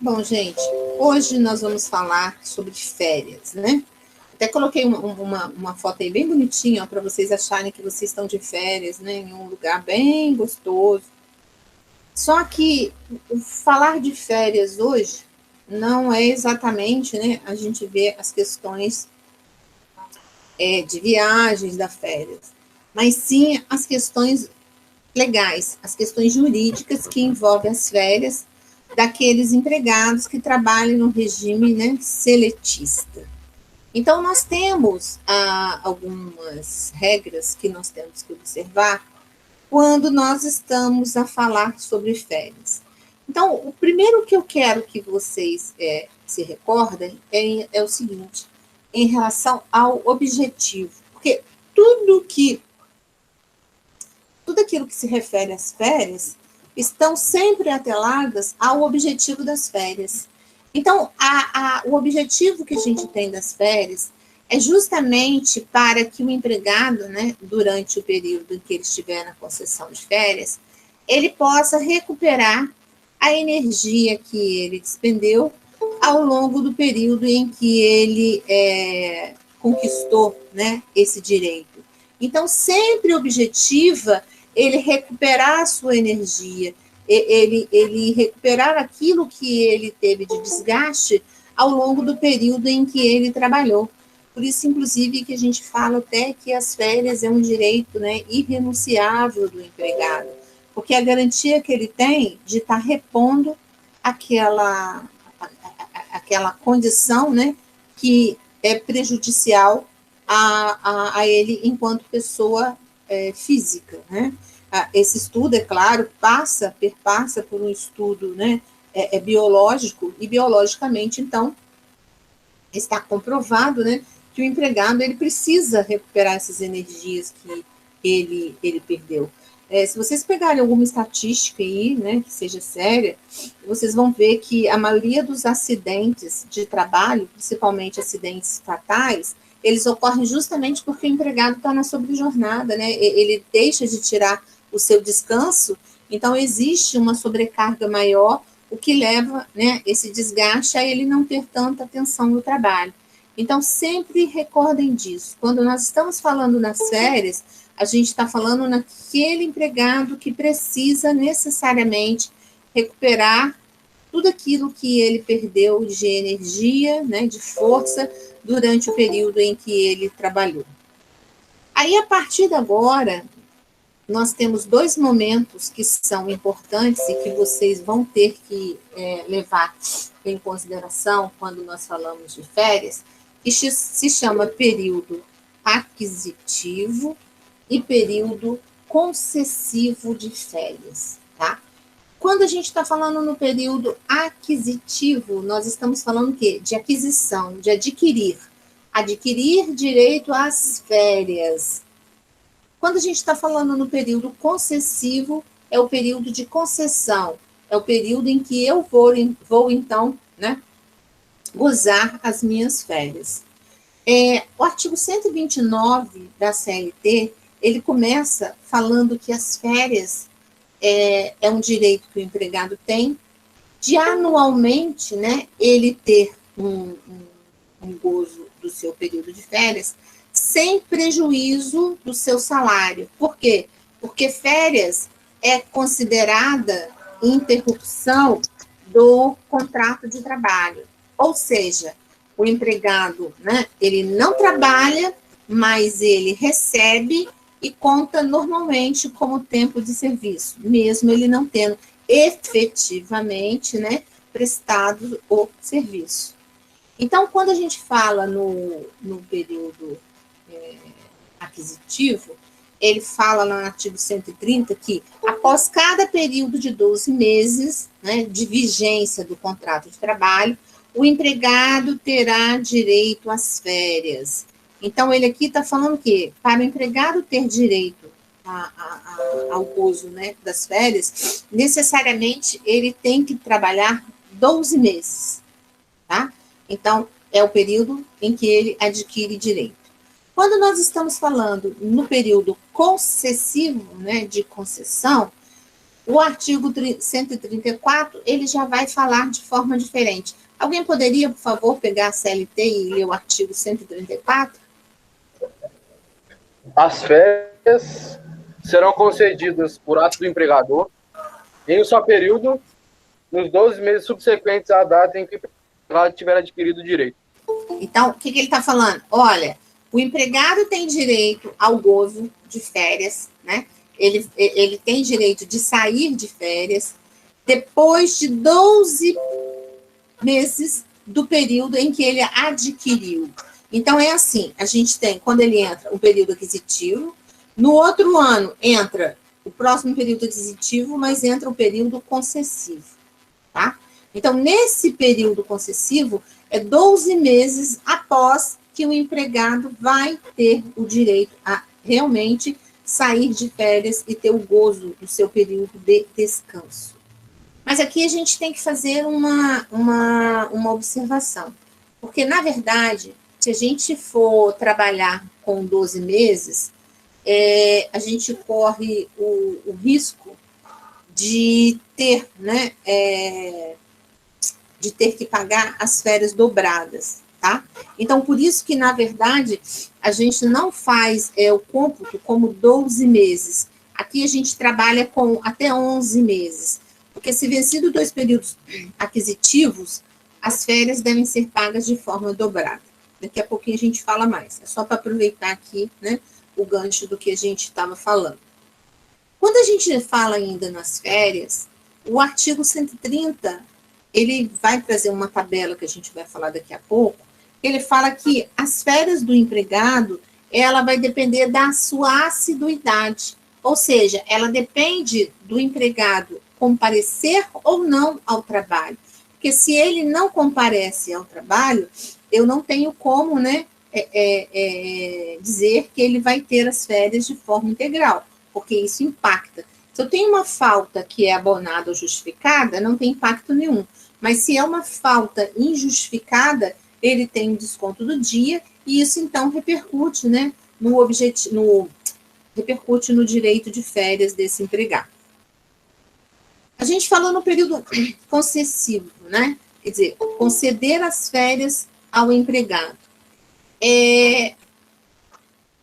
Bom, gente, hoje nós vamos falar sobre férias, né? Até coloquei uma foto aí bem bonitinha para vocês acharem que vocês estão de férias, né? Em um lugar bem gostoso. Só que o falar de férias hoje não é exatamente, né? A gente vê as questões de viagens da férias, mas sim as questões legais, as questões jurídicas que envolvem as férias daqueles empregados que trabalham no regime, né, seletista. Então, nós temos algumas regras que nós temos que observar quando nós estamos a falar sobre férias. Então, o primeiro que eu quero que vocês se recordem é o seguinte, em relação ao objetivo, porque tudo aquilo que se refere às férias estão sempre atreladas ao objetivo das férias. Então, o objetivo que a gente tem das férias é justamente para que o empregado, né, durante o período em que ele estiver na concessão de férias, ele possa recuperar a energia que ele despendeu ao longo do período em que ele conquistou, né, esse direito. Então, sempre objetiva ele recuperar a sua energia, ele recuperar aquilo que ele teve de desgaste ao longo do período em que ele trabalhou. Por isso, inclusive, que a gente fala até que as férias é um direito, né, irrenunciável do empregado, porque a garantia que ele tem de estar repondo aquela condição, né, que é prejudicial a ele enquanto pessoa física, né? Esse estudo, é claro, perpassa por um estudo, né, biológico, e biologicamente, então, está comprovado, né, que o empregado ele precisa recuperar essas energias que ele perdeu. Se vocês pegarem alguma estatística aí, né, que seja séria, vocês vão ver que a maioria dos acidentes de trabalho, principalmente acidentes fatais, eles ocorrem justamente porque o empregado está na sobrejornada, né? Ele deixa de tirar o seu descanso, então existe uma sobrecarga maior, o que leva, né, esse desgaste a ele não ter tanta atenção no trabalho. Então, sempre recordem disso. Quando nós estamos falando nas férias, a gente está falando naquele empregado que precisa necessariamente recuperar tudo aquilo que ele perdeu de energia, né, de força, durante o período em que ele trabalhou. Aí, a partir de agora, nós temos dois momentos que são importantes e que vocês vão ter que levar em consideração quando nós falamos de férias, que se chama período aquisitivo e período concessivo de férias, tá? Quando a gente está falando no período aquisitivo, nós estamos falando o quê? De aquisição, de adquirir. Adquirir direito às férias. Quando a gente está falando no período concessivo, é o período de concessão. É o período em que eu vou então, né, gozar as minhas férias. O artigo 129 da CLT, ele começa falando que as férias é um direito que o empregado tem, de anualmente, né, ele ter um gozo do seu período de férias, sem prejuízo do seu salário. Por quê? Porque férias é considerada interrupção do contrato de trabalho. Ou seja, o empregado, né, ele não trabalha, mas ele recebe e conta normalmente como tempo de serviço, mesmo ele não tendo efetivamente, né, prestado o serviço. Então, quando a gente fala no período aquisitivo, ele fala no artigo 130 que, após cada período de 12 meses, né, de vigência do contrato de trabalho, o empregado terá direito às férias. Então, ele aqui está falando que, para o empregado ter direito ao gozo, né, das férias, necessariamente ele tem que trabalhar 12 meses, tá? Então, é o período em que ele adquire direito. Quando nós estamos falando no período concessivo, né, de concessão, o artigo 134, ele já vai falar de forma diferente. Alguém poderia, por favor, pegar a CLT e ler o artigo 134? As férias serão concedidas por ato do empregador em um só período, nos 12 meses subsequentes à data em que o empregado tiver adquirido o direito. Então, o que ele está falando? Olha, o empregado tem direito ao gozo de férias, né? Ele tem direito de sair de férias depois de 12 meses do período em que ele adquiriu. Então, é assim, a gente tem, quando ele entra, o período aquisitivo, no outro ano entra o próximo período aquisitivo, mas entra o período concessivo, tá? Então, nesse período concessivo, é 12 meses após que o empregado vai ter o direito a realmente sair de férias e ter o gozo do seu período de descanso. Mas aqui a gente tem que fazer uma observação, porque, na verdade, se a gente for trabalhar com 12 meses, a gente corre o risco de ter, né, de ter que pagar as férias dobradas, tá? Então, por isso que, na verdade, a gente não faz o cômputo como 12 meses. Aqui a gente trabalha com até 11 meses, porque se vencido 2 períodos aquisitivos, as férias devem ser pagas de forma dobrada. Daqui a pouquinho a gente fala mais. É só para aproveitar aqui, né, o gancho do que a gente estava falando. Quando a gente fala ainda nas férias, o artigo 130, ele vai trazer uma tabela que a gente vai falar daqui a pouco. Ele fala que as férias do empregado, ela vai depender da sua assiduidade. Ou seja, ela depende do empregado comparecer ou não ao trabalho. Porque se ele não comparece ao trabalho, eu não tenho como, né, dizer que ele vai ter as férias de forma integral, porque isso impacta. Se eu tenho uma falta que é abonada ou justificada, não tem impacto nenhum. Mas se é uma falta injustificada, ele tem um desconto do dia, e isso então repercute, né, repercute no direito de férias desse empregado. A gente falou no período concessivo, né? Quer dizer, conceder as férias ao empregado.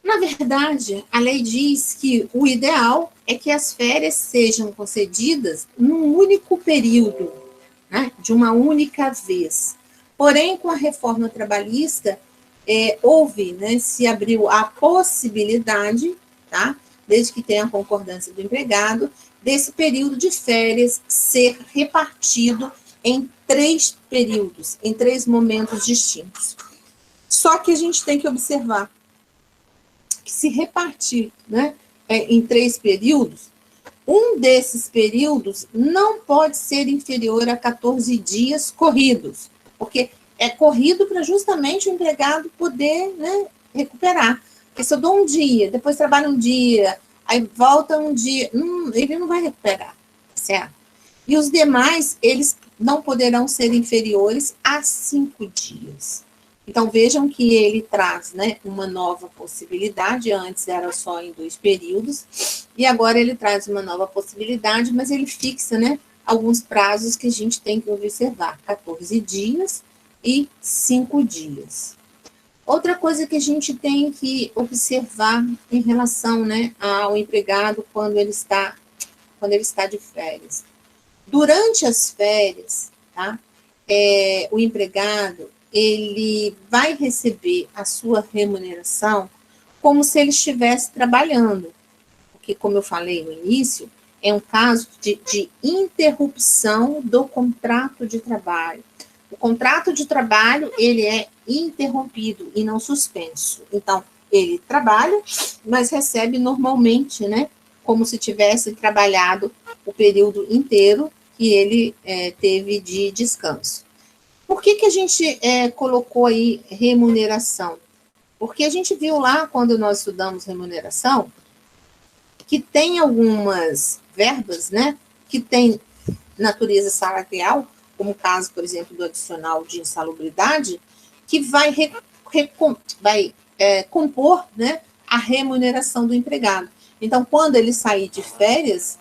Na verdade, a lei diz que o ideal é que as férias sejam concedidas num único período, né? De uma única vez. Porém, com a reforma trabalhista, houve, né, se abriu a possibilidade, tá? Desde que tenha a concordância do empregado, desse período de férias ser repartido em 3 períodos, em 3 momentos distintos. Só que a gente tem que observar que se repartir, né, em 3 períodos, um desses períodos não pode ser inferior a 14 dias corridos, porque é corrido para justamente o empregado poder, né, recuperar. Porque se eu dou um dia, depois trabalho um dia, aí volta um dia, ele não vai recuperar, certo? E os demais, eles não poderão ser inferiores a 5 dias. Então, vejam que ele traz, né, uma nova possibilidade, antes era só em 2 períodos, e agora ele traz uma nova possibilidade, mas ele fixa, né, alguns prazos que a gente tem que observar, 14 dias e 5 dias. Outra coisa que a gente tem que observar em relação, né, ao empregado quando ele está de férias. Durante as férias, tá, o empregado, ele vai receber a sua remuneração como se ele estivesse trabalhando. Porque, como eu falei no início, é um caso de interrupção do contrato de trabalho. O contrato de trabalho, ele é interrompido e não suspenso. Então, ele trabalha, mas recebe normalmente, né, como se tivesse trabalhado o período inteiro que ele teve de descanso. Por que a gente colocou aí remuneração? Porque a gente viu lá, quando nós estudamos remuneração, que tem algumas verbas, né, que tem natureza salarial, como o caso, por exemplo, do adicional de insalubridade, que vai compor, né, a remuneração do empregado. Então, quando ele sair de férias,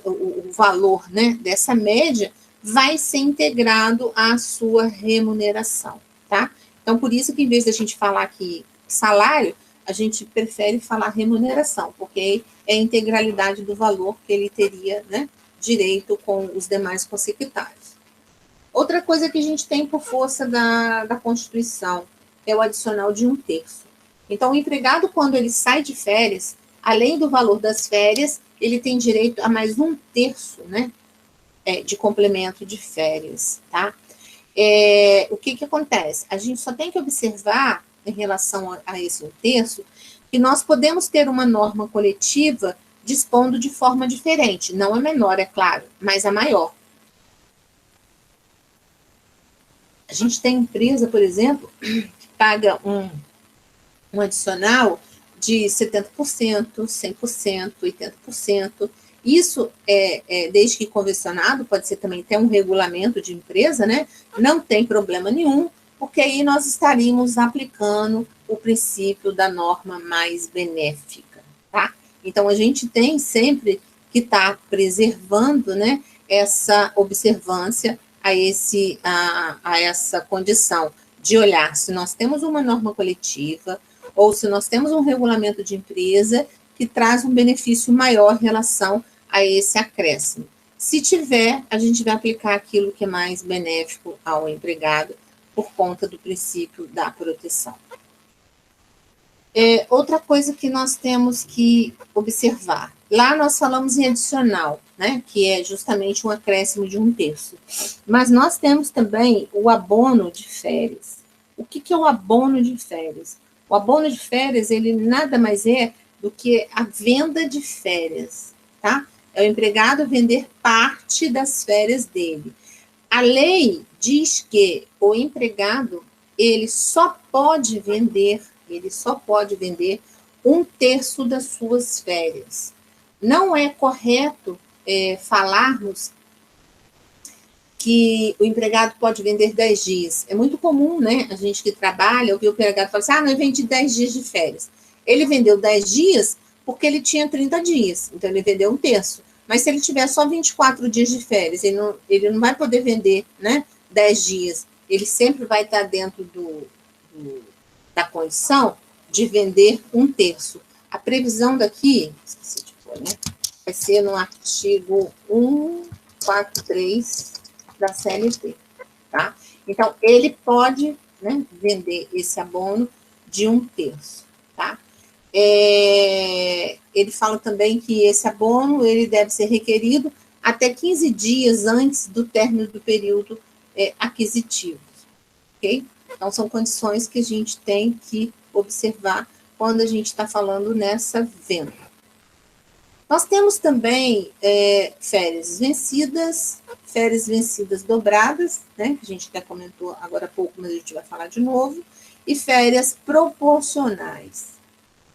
o valor, né, dessa média vai ser integrado à sua remuneração, tá? Então, por isso que, em vez de a gente falar aqui salário, a gente prefere falar remuneração, porque é a integralidade do valor que ele teria, né, direito com os demais consectários. Outra coisa que a gente tem por força da Constituição é o adicional de 1/3. Então, o empregado, quando ele sai de férias, além do valor das férias, ele tem direito a mais 1/3, né, de complemento de férias, tá? O que acontece? A gente só tem que observar, em relação a esse 1/3, que nós podemos ter uma norma coletiva dispondo de forma diferente, não a menor, é claro, mas a maior. A gente tem empresa, por exemplo, que paga um adicional de 70%, 100%, 80%. Isso, desde que convencionado, pode ser também até um regulamento de empresa, né? Não tem problema nenhum, porque aí nós estaríamos aplicando o princípio da norma mais benéfica, tá? Então, a gente tem sempre que estar preservando, né, essa observância a essa condição de olhar se nós temos uma norma coletiva ou se nós temos um regulamento de empresa que traz um benefício maior em relação a esse acréscimo. Se tiver, a gente vai aplicar aquilo que é mais benéfico ao empregado por conta do princípio da proteção. Outra coisa que nós temos que observar. Lá nós falamos em adicional, né, que é justamente um acréscimo de 1/3. Mas nós temos também o abono de férias. O que é o abono de férias? O abono de férias, ele nada mais é do que a venda de férias, tá? É o empregado vender parte das férias dele. A lei diz que o empregado, ele só pode vender 1/3 das suas férias. Não é correto falarmos que o empregado pode vender 10 dias. É muito comum, né, a gente que trabalha, ouvir o empregado falar assim, não, eu vendi 10 dias de férias. Ele vendeu 10 dias porque ele tinha 30 dias, então ele vendeu 1/3. Mas se ele tiver só 24 dias de férias, ele não vai poder vender, né, 10 dias. Ele sempre vai estar dentro da condição de vender 1/3. A previsão daqui, esqueci de pôr, né, vai ser no artigo 143 da CLT, tá? Então, ele pode, né, vender esse abono de 1/3, tá? Ele fala também que esse abono ele deve ser requerido até 15 dias antes do término do período aquisitivo, ok? Então, são condições que a gente tem que observar quando a gente está falando nessa venda. Nós temos também férias vencidas dobradas, né, que a gente até comentou agora há pouco, mas a gente vai falar de novo, e férias proporcionais.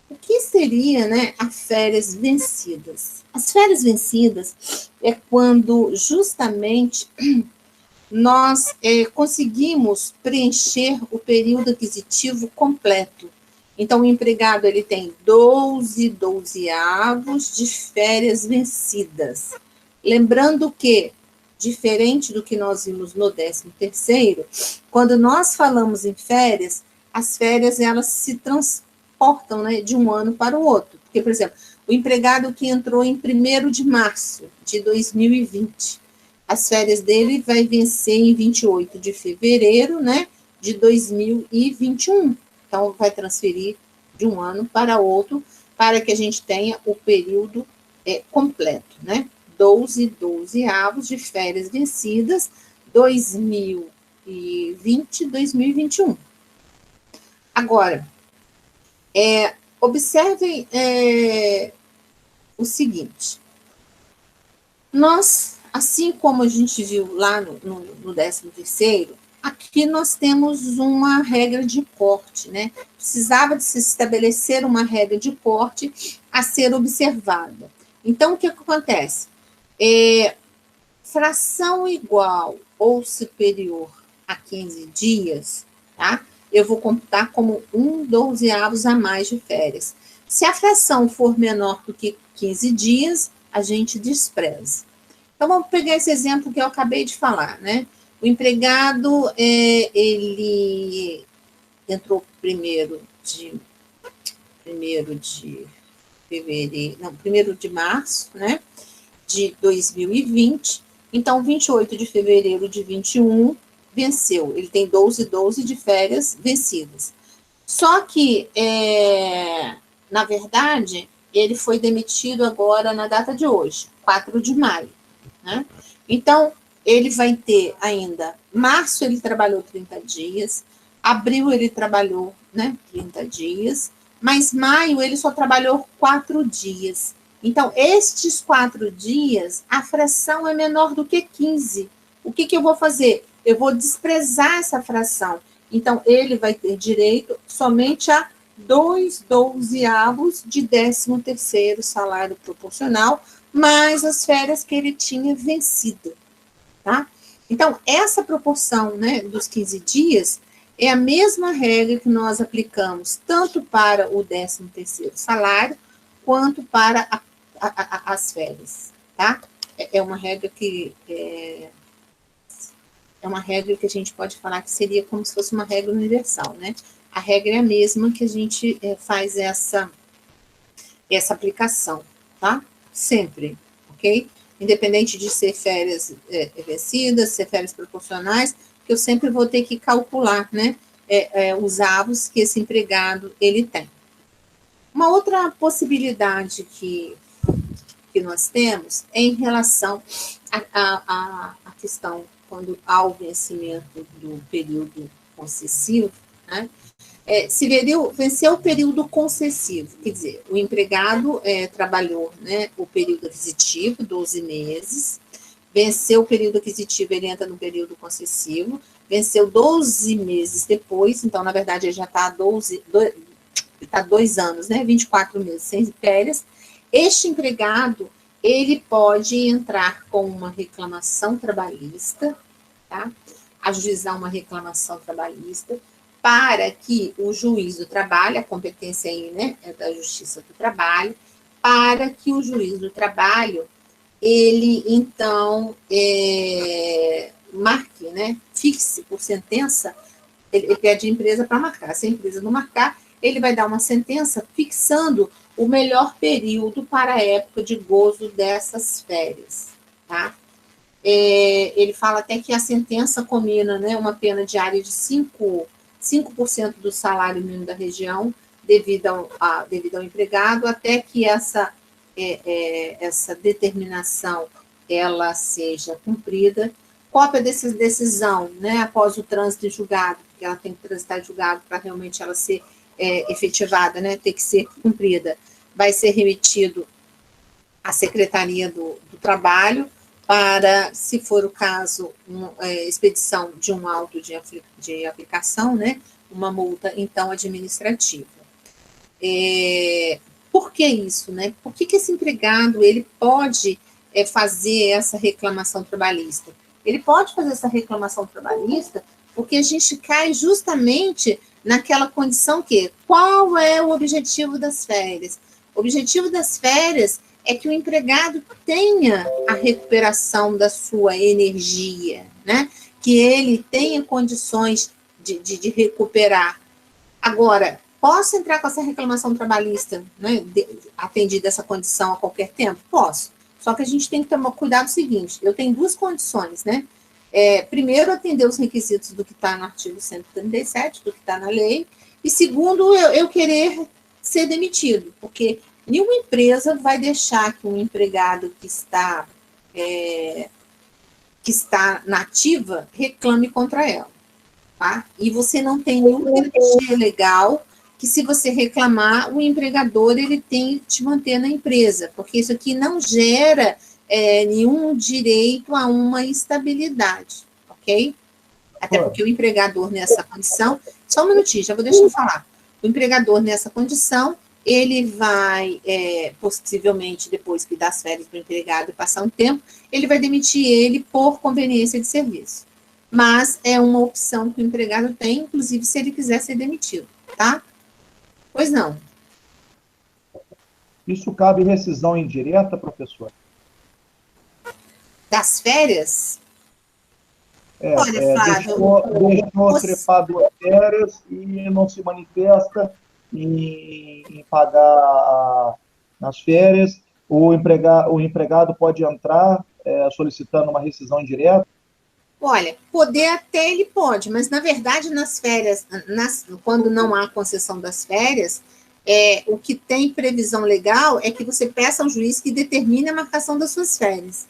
O que seria, né, as férias vencidas? As férias vencidas é quando justamente nós conseguimos preencher o período aquisitivo completo. Então, o empregado ele tem 12 dozeavos de férias vencidas. Lembrando que, diferente do que nós vimos no 13º, quando nós falamos em férias, as férias elas se transportam, né, de um ano para o outro. Porque, por exemplo, o empregado que entrou em 1º de março de 2020, as férias dele vai vencer em 28 de fevereiro, né, de 2021. Então, vai transferir de um ano para outro, para que a gente tenha o período completo, né? 12 dozeavos de férias vencidas, 2020 e 2021. Agora, observem o seguinte. Nós, assim como a gente viu lá no 13º, aqui nós temos uma regra de corte, né? Precisava de se estabelecer uma regra de corte a ser observada. Então, o que acontece? Fração igual ou superior a 15 dias, tá? Eu vou computar como 1 dozeavos a mais de férias. Se a fração for menor do que 15 dias, a gente despreza. Então, vamos pegar esse exemplo que eu acabei de falar, né? O empregado, ele entrou primeiro de fevereiro, não, 1º de março, né, de 2020, então 28 de fevereiro de 21 venceu, ele tem 12 de férias vencidas. Só que, na verdade, ele foi demitido agora na data de hoje, 4 de maio, né? Então, ele vai ter ainda, março ele trabalhou 30 dias, abril ele trabalhou, né, 30 dias, mas maio ele só trabalhou 4 dias. Então, estes 4 dias, a fração é menor do que 15. O que eu vou fazer? Eu vou desprezar essa fração. Então, ele vai ter direito somente a 2/12 de 13º salário proporcional, mais as férias que ele tinha vencido, tá? Então, essa proporção, né, dos 15 dias é a mesma regra que nós aplicamos tanto para o 13º salário quanto para as férias, tá? É uma regra que a gente pode falar que seria como se fosse uma regra universal, né? A regra é a mesma que a gente faz essa aplicação, tá? Sempre, ok? Independente de ser férias vencidas, ser férias proporcionais, que eu sempre vou ter que calcular, né, os avos que esse empregado ele tem. Uma outra possibilidade que nós temos é em relação à questão quando há o vencimento do período concessivo, né? Se venceu o período concessivo, quer dizer, o empregado trabalhou, né, o período aquisitivo, 12 meses, venceu o período aquisitivo, ele entra no período concessivo, venceu 12 meses depois, então, na verdade, ele já está 2 anos, né, 24 meses sem férias. Este empregado, ele pode entrar com uma reclamação trabalhista, tá? Ajuizar uma reclamação trabalhista, para que o juiz do trabalho, a competência aí, né, é da Justiça do Trabalho, para que o juiz do trabalho, ele, então, marque, né, fixe por sentença, ele pede a empresa para marcar. Se a empresa não marcar, ele vai dar uma sentença fixando o melhor período para a época de gozo dessas férias, tá? Ele fala até que a sentença combina, né, uma pena diária de 5% do salário mínimo da região, devido ao empregado, até que essa determinação ela seja cumprida. Cópia dessa decisão, né, após o trânsito em julgado, porque ela tem que transitar em julgado para realmente ela ser efetivada, né, ter que ser cumprida, vai ser remetido à Secretaria do Trabalho, para, se for o caso, expedição de um auto de aplicação, né, uma multa, então, administrativa. Por que isso, né? Por que esse empregado, ele pode fazer essa reclamação trabalhista? Ele pode fazer essa reclamação trabalhista porque a gente cai justamente naquela condição que, qual é o objetivo das férias? O objetivo das férias é que o empregado tenha a recuperação da sua energia, né? Que ele tenha condições de recuperar. Agora, posso entrar com essa reclamação trabalhista, né, atendida essa condição a qualquer tempo? Posso. Só que a gente tem que tomar cuidado seguinte, eu tenho 2 condições, né? Primeiro, atender os requisitos do que está no artigo 137, do que está na lei, e segundo, eu querer ser demitido, porque nenhuma empresa vai deixar que um empregado que está na ativa reclame contra ela, tá? E você não tem nenhum garantia legal que, se você reclamar, o empregador ele tem que te manter na empresa, porque isso aqui não gera nenhum direito a uma estabilidade, ok? Até porque o empregador nessa condição, só um minutinho, já vou deixar eu falar. O empregador nessa condição, ele vai, possivelmente, depois que dá as férias para o empregado e passar um tempo, ele vai demitir ele por conveniência de serviço. Mas é uma opção que o empregado tem, inclusive se ele quiser ser demitido, tá? Pois não. Isso cabe rescisão indireta, professor? Das férias? Olha, Flávio, deixou trepar 2 férias e não se manifesta em pagar as férias. O empregado pode entrar solicitando uma rescisão indireta? olha, poder até ele pode, mas na verdade nas férias, quando não há concessão das férias, o que tem previsão legal é que você peça ao juiz que determine a marcação das suas férias.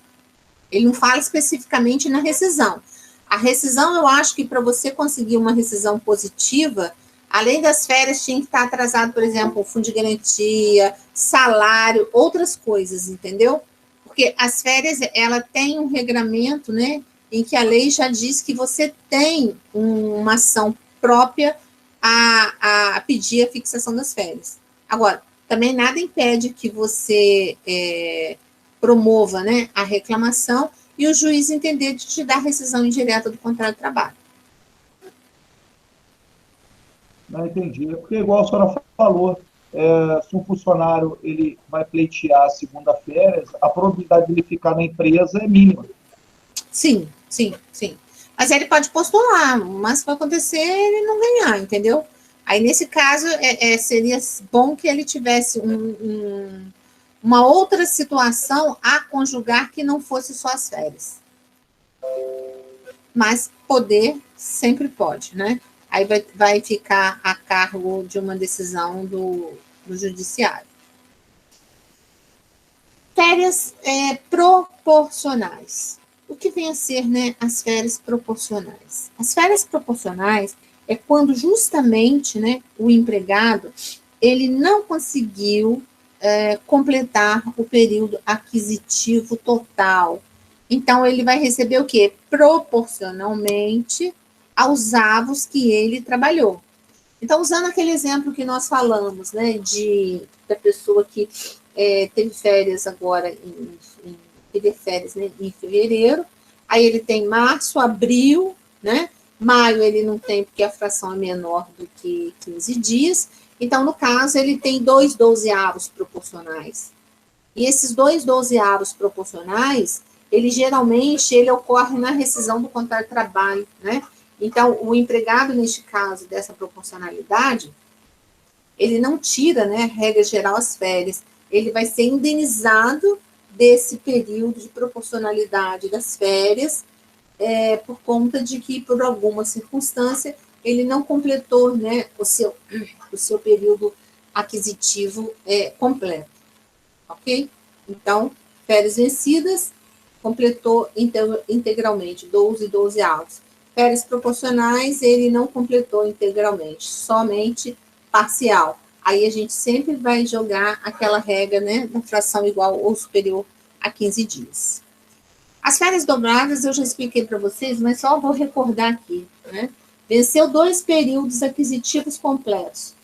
Ele não fala especificamente na rescisão. A rescisão, eu acho que para você conseguir uma rescisão positiva, além das férias, tinha que estar atrasado, por exemplo, o fundo de garantia, salário, outras coisas, entendeu? Porque as férias, ela tem um regramento, né, em que a lei já diz que você tem uma ação própria a pedir a fixação das férias. Agora, também nada impede que você promova, né, a reclamação e o juiz entender de te dar rescisão indireta do contrato de trabalho. Não entendi. É porque, igual a senhora falou, se um funcionário ele vai pleitear a segunda férias, a probabilidade de ele ficar na empresa é mínima. Sim, sim, sim. Mas ele pode postular, mas vai acontecer ele não ganhar, entendeu? Aí, nesse caso, seria bom que ele tivesse uma outra situação a conjugar que não fosse só as férias. Mas poder sempre pode, né? Aí vai ficar a cargo de uma decisão do judiciário. Férias proporcionais. O que vem a ser, né, as férias proporcionais? As férias proporcionais é quando justamente, né, o empregado ele não conseguiu completar o período aquisitivo total. Então, ele vai receber o quê? Proporcionalmente aos avos que ele trabalhou. Então, usando aquele exemplo que nós falamos, né, da pessoa que teve férias agora, teve férias, né, em fevereiro, aí ele tem março, abril, né, maio ele não tem porque a fração é menor do que 15 dias, então, no caso, ele tem 2 dozeavos proporcionais. E esses 2 dozeavos proporcionais, ele ocorre na rescisão do contrato de trabalho, né? Então, o empregado, neste caso, dessa proporcionalidade, ele não tira, né, regra geral, as férias. Ele vai ser indenizado desse período de proporcionalidade das férias, por conta de que, por alguma circunstância, ele não completou, né, o seu período aquisitivo completo. Ok? Então, férias vencidas, completou integralmente, 12 avos. Férias proporcionais, ele não completou integralmente, somente parcial. Aí a gente sempre vai jogar aquela regra, né, da fração igual ou superior a 15 dias. As férias dobradas eu já expliquei para vocês, mas só vou recordar aqui, né? Venceu 2 períodos aquisitivos completos.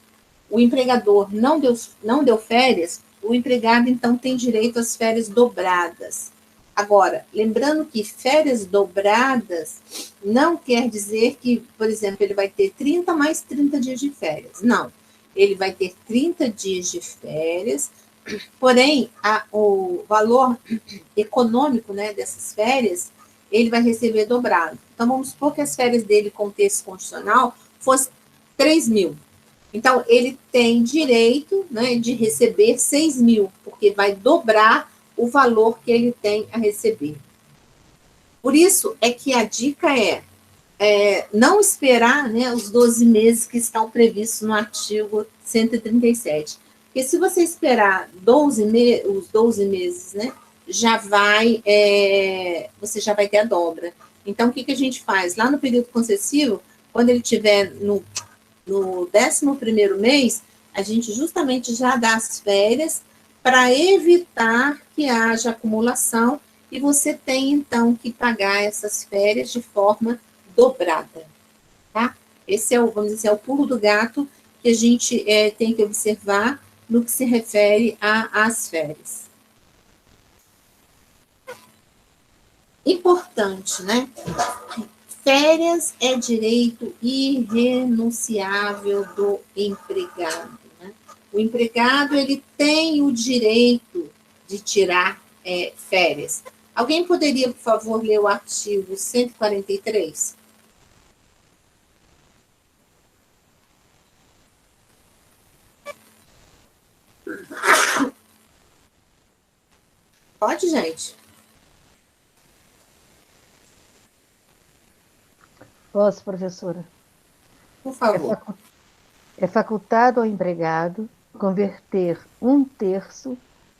O empregador não deu férias, o empregado, então, tem direito às férias dobradas. Agora, lembrando que férias dobradas não quer dizer que, por exemplo, ele vai ter 30 mais 30 dias de férias. Não. Ele vai ter 30 dias de férias, porém, o valor econômico, né, dessas férias, ele vai receber dobrado. Então, vamos supor que as férias dele com texto constitucional fossem 3 mil. Então, ele tem direito, né, de receber 6 mil, porque vai dobrar o valor que ele tem a receber. Por isso é que a dica não esperar, né, os 12 meses que estão previstos no artigo 137. Porque se você esperar os 12 meses, né, você já vai ter a dobra. Então, o que a gente faz? Lá no período concessivo, quando ele estiver no 11º mês, a gente justamente já dá as férias para evitar que haja acumulação e você tem, então, que pagar essas férias de forma dobrada, tá? Esse vamos dizer, é o pulo do gato que a gente tem que observar no que se refere às férias. Importante, né? Férias é direito irrenunciável do empregado, né? O empregado, ele tem o direito de tirar férias. Alguém poderia, por favor, ler o artigo 143? Pode, gente? Posso, professora? Por favor. É facultado ao empregado converter 1/3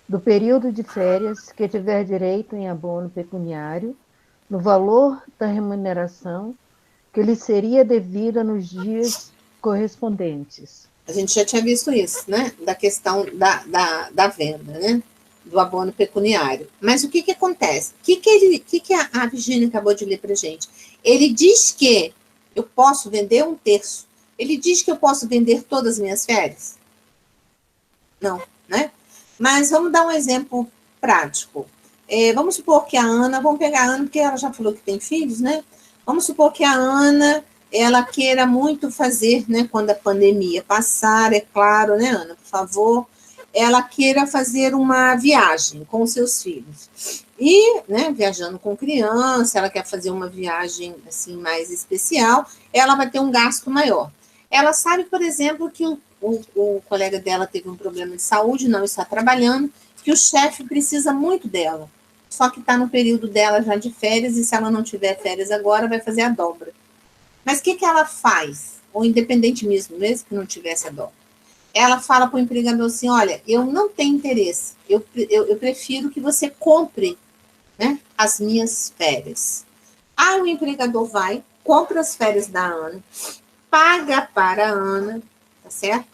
do período de férias que tiver direito em abono pecuniário no valor da remuneração que lhe seria devida nos dias correspondentes. A gente já tinha visto isso, né? Da questão da venda, né? Do abono pecuniário. Mas o que acontece? O que a Virgínia acabou de ler para a gente? Ele diz que eu posso vender 1/3. Ele diz que eu posso vender todas as minhas férias? Não, né? Mas vamos dar um exemplo prático. Vamos supor que a Ana, vamos pegar a Ana, porque ela já falou que tem filhos, né? Vamos supor que a Ana, ela queira muito fazer, né? Quando a pandemia passar, é claro, né, Ana? Por favor, ela queira fazer uma viagem com os seus filhos. E, né, viajando com criança, ela quer fazer uma viagem, assim, mais especial, ela vai ter um gasto maior. Ela sabe, por exemplo, que o colega dela teve um problema de saúde, não está trabalhando, que o chefe precisa muito dela. Só que está no período dela já de férias, e se ela não tiver férias agora, vai fazer a dobra. Mas o que ela faz? Ou independente mesmo que não tivesse a dobra. Ela fala para o empregador assim, olha, eu não tenho interesse, eu prefiro que você compre, né, as minhas férias. Aí o empregador vai, compra as férias da Ana, paga para a Ana, tá certo?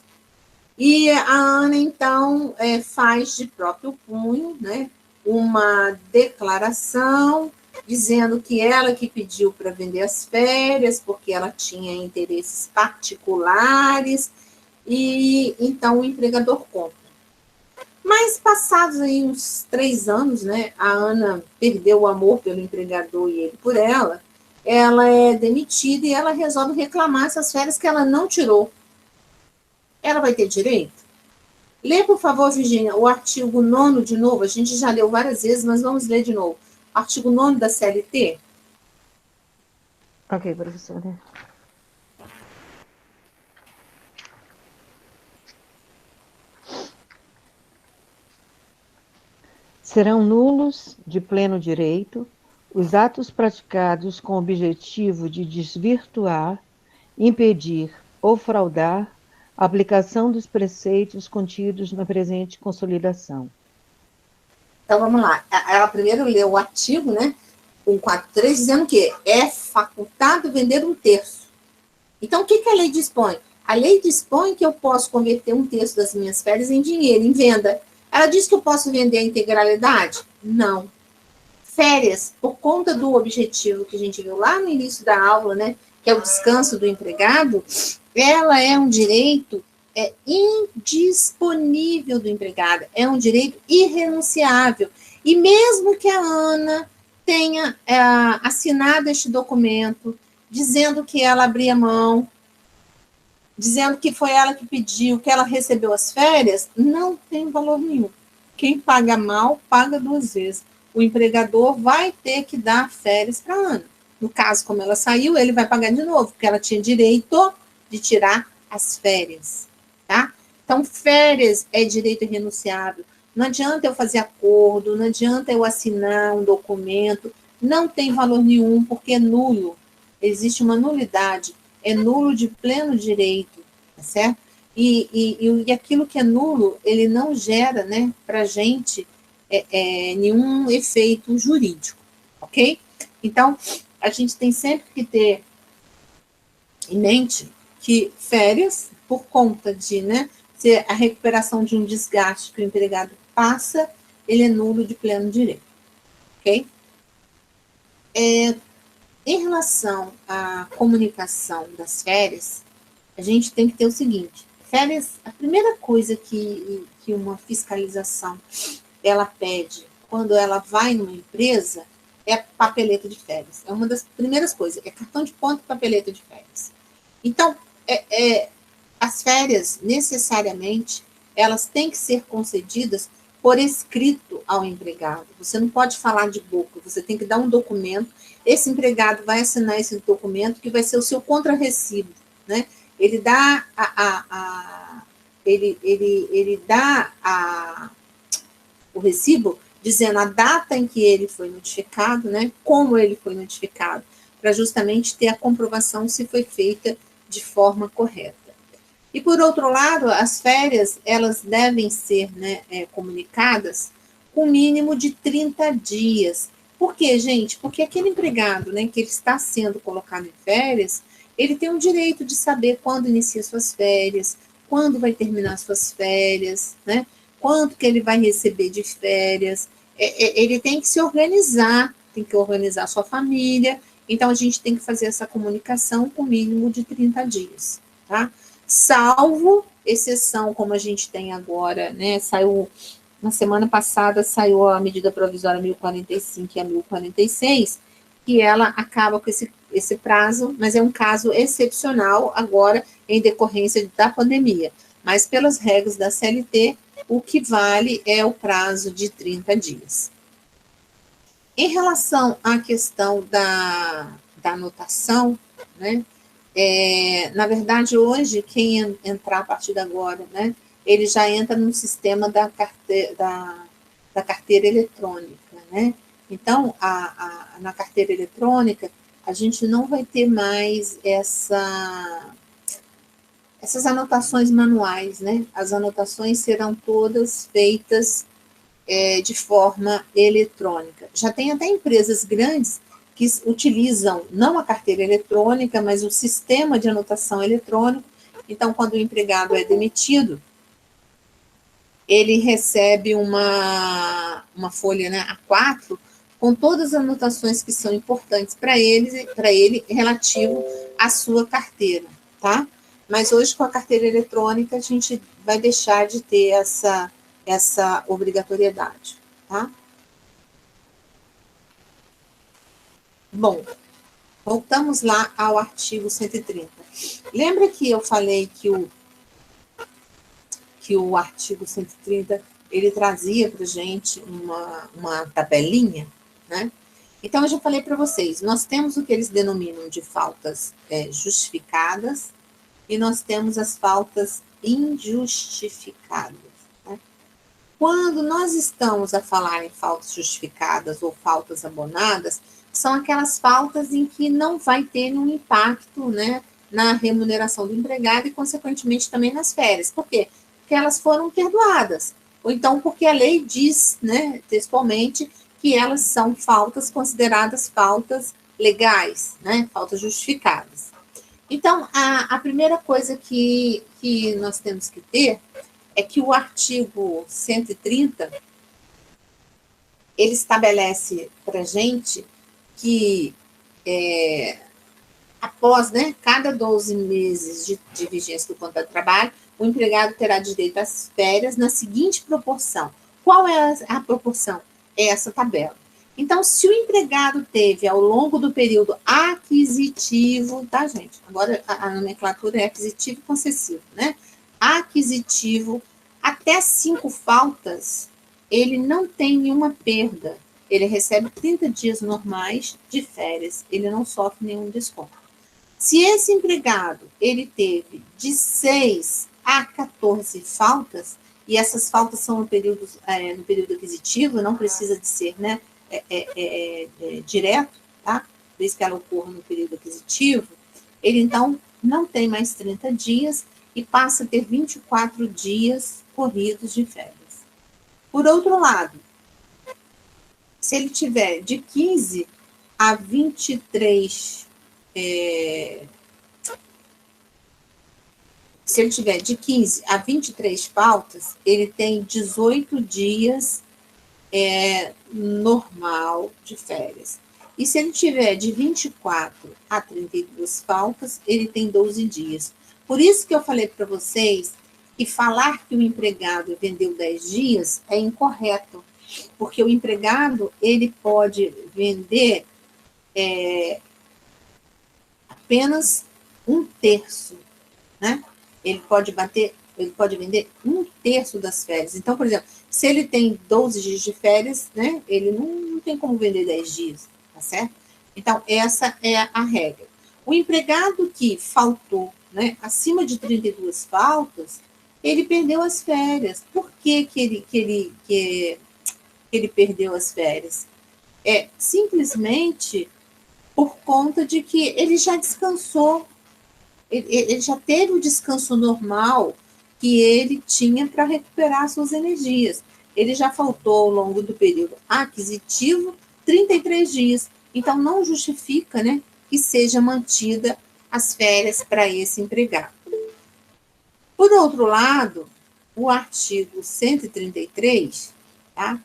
E a Ana, então, faz de próprio punho, né, uma declaração dizendo que ela que pediu para vender as férias, porque ela tinha interesses particulares, e então o empregador compra. Mas passados aí uns 3 anos, né, a Ana perdeu o amor pelo empregador e ele por ela é demitida e ela resolve reclamar essas férias que ela não tirou. Ela vai ter direito? Lê, por favor, Virgínia, o artigo 9º de novo. A gente já leu várias vezes, mas vamos ler de novo. Artigo 9º da CLT. Ok, professora. Serão nulos, de pleno direito, os atos praticados com o objetivo de desvirtuar, impedir ou fraudar a aplicação dos preceitos contidos na presente consolidação. Então, vamos lá. Ela primeiro leu o artigo, né, 143, dizendo que é facultado vender 1/3. Então, o que a lei dispõe? A lei dispõe que eu posso converter 1/3 das minhas férias em dinheiro, em venda. Ela diz que eu posso vender a integralidade? Não. Férias, por conta do objetivo que a gente viu lá no início da aula, né, que é o descanso do empregado, ela é um direito indisponível do empregado, é um direito irrenunciável. E mesmo que a Ana tenha assinado este documento, dizendo que ela abria mão, dizendo que foi ela que pediu, que ela recebeu as férias, não tem valor nenhum. Quem paga mal, paga 2 vezes. O empregador vai ter que dar férias para a Ana. No caso, como ela saiu, ele vai pagar de novo, porque ela tinha direito de tirar as férias, tá? Então, férias é direito irrenunciável. Não adianta eu fazer acordo, não adianta eu assinar um documento, não tem valor nenhum, porque é nulo. Existe uma nulidade, é nulo de pleno direito, tá certo? E aquilo que é nulo, ele não gera, né, para a gente nenhum efeito jurídico, ok? Então, a gente tem sempre que ter em mente que férias, por conta de, né, ser a recuperação de um desgaste que o empregado passa, ele é nulo de pleno direito, ok? Em relação à comunicação das férias, a gente tem que ter o seguinte: férias, a primeira coisa que uma fiscalização ela pede quando ela vai numa empresa é papeleta de férias. É uma das primeiras coisas, é cartão de ponto e papeleta de férias. Então, as férias, necessariamente, elas têm que ser concedidas por escrito ao empregado. Você não pode falar de boca, você tem que dar um documento, esse empregado vai assinar esse documento, que vai ser o seu contrarrecibo, né? Ele dá o recibo dizendo a data em que ele foi notificado, né? Como ele foi notificado, para justamente ter a comprovação se foi feita de forma correta. E, por outro lado, as férias, elas devem ser, né, comunicadas com mínimo de 30 dias. Por quê, gente? Porque aquele empregado, né, que ele está sendo colocado em férias, ele tem o direito de saber quando inicia suas férias, quando vai terminar suas férias, né? Quanto que ele vai receber de férias. Ele tem que se organizar, tem que organizar a sua família. Então, a gente tem que fazer essa comunicação com mínimo de 30 dias, tá? Salvo exceção, como a gente tem agora, né? Saiu, na semana passada, saiu a medida provisória 1045 e a 1046, que ela acaba com esse prazo, mas é um caso excepcional agora, em decorrência da pandemia. Mas, pelas regras da CLT, o que vale é o prazo de 30 dias. Em relação à questão da anotação, né? Na verdade, hoje, quem entrar a partir de agora, né, ele já entra no sistema da carteira eletrônica, né? Então, na carteira eletrônica, a gente não vai ter mais essas anotações manuais, né? As anotações serão todas feitas de forma eletrônica. Já tem até empresas grandes que utilizam não a carteira eletrônica, mas o sistema de anotação eletrônico. Então, quando o empregado é demitido, ele recebe uma folha, né, A4, com todas as anotações que são importantes para ele relativo à sua carteira, tá? Mas hoje, com a carteira eletrônica, a gente vai deixar de ter essa obrigatoriedade, tá? Bom, voltamos lá ao artigo 130. Lembra que eu falei que o artigo 130, ele trazia para a gente uma tabelinha, né? Então, eu já falei para vocês, nós temos o que eles denominam de faltas justificadas e nós temos as faltas injustificadas. Né? Quando nós estamos a falar em faltas justificadas ou faltas abonadas, são aquelas faltas em que não vai ter nenhum impacto, né, na remuneração do empregado e, consequentemente, também nas férias. Por quê? Porque elas foram perdoadas. Ou então porque a lei diz, né, textualmente, que elas são faltas consideradas faltas legais, né, faltas justificadas. Então, a primeira coisa que nós temos que ter é que o artigo 130, ele estabelece para a gente que após, né, cada 12 meses de vigência do contrato de trabalho, o empregado terá direito às férias na seguinte proporção. Qual é a proporção? É essa tabela. Então, se o empregado teve, ao longo do período aquisitivo, tá, gente? Agora, a nomenclatura é aquisitivo e concessivo, né? Aquisitivo, até 5 faltas, ele não tem nenhuma perda. Ele recebe 30 dias normais de férias. Ele não sofre nenhum desconto. Se esse empregado, ele teve de 6 a 14 faltas, e essas faltas são no período aquisitivo, não precisa de ser, né, direto, tá? Desde que ela ocorra no período aquisitivo, ele, então, não tem mais 30 dias e passa a ter 24 dias corridos de férias. Por outro lado, se ele tiver de 15 a 23... se ele tiver de 15 a 23 faltas, ele tem 18 dias normal de férias. E se ele tiver de 24 a 32 faltas, ele tem 12 dias. Por isso que eu falei para vocês que falar que o empregado vendeu 10 dias é incorreto, porque o empregado, ele pode vender apenas 1/3, né? Ele pode bater ele pode vender 1/3 das férias. Então, por exemplo, se ele tem 12 dias de férias, né, ele não tem como vender 10 dias, tá certo? Então, essa é a regra. O empregado que faltou, né, acima de 32 faltas, ele perdeu as férias. Por que ele perdeu as férias? É simplesmente por conta de que ele já descansou, ele já teve o descanso normal que ele tinha para recuperar suas energias. Ele já faltou ao longo do período aquisitivo 33 dias. Então, não justifica, né, que seja mantida as férias para esse empregado. Por outro lado, o artigo 133, tá,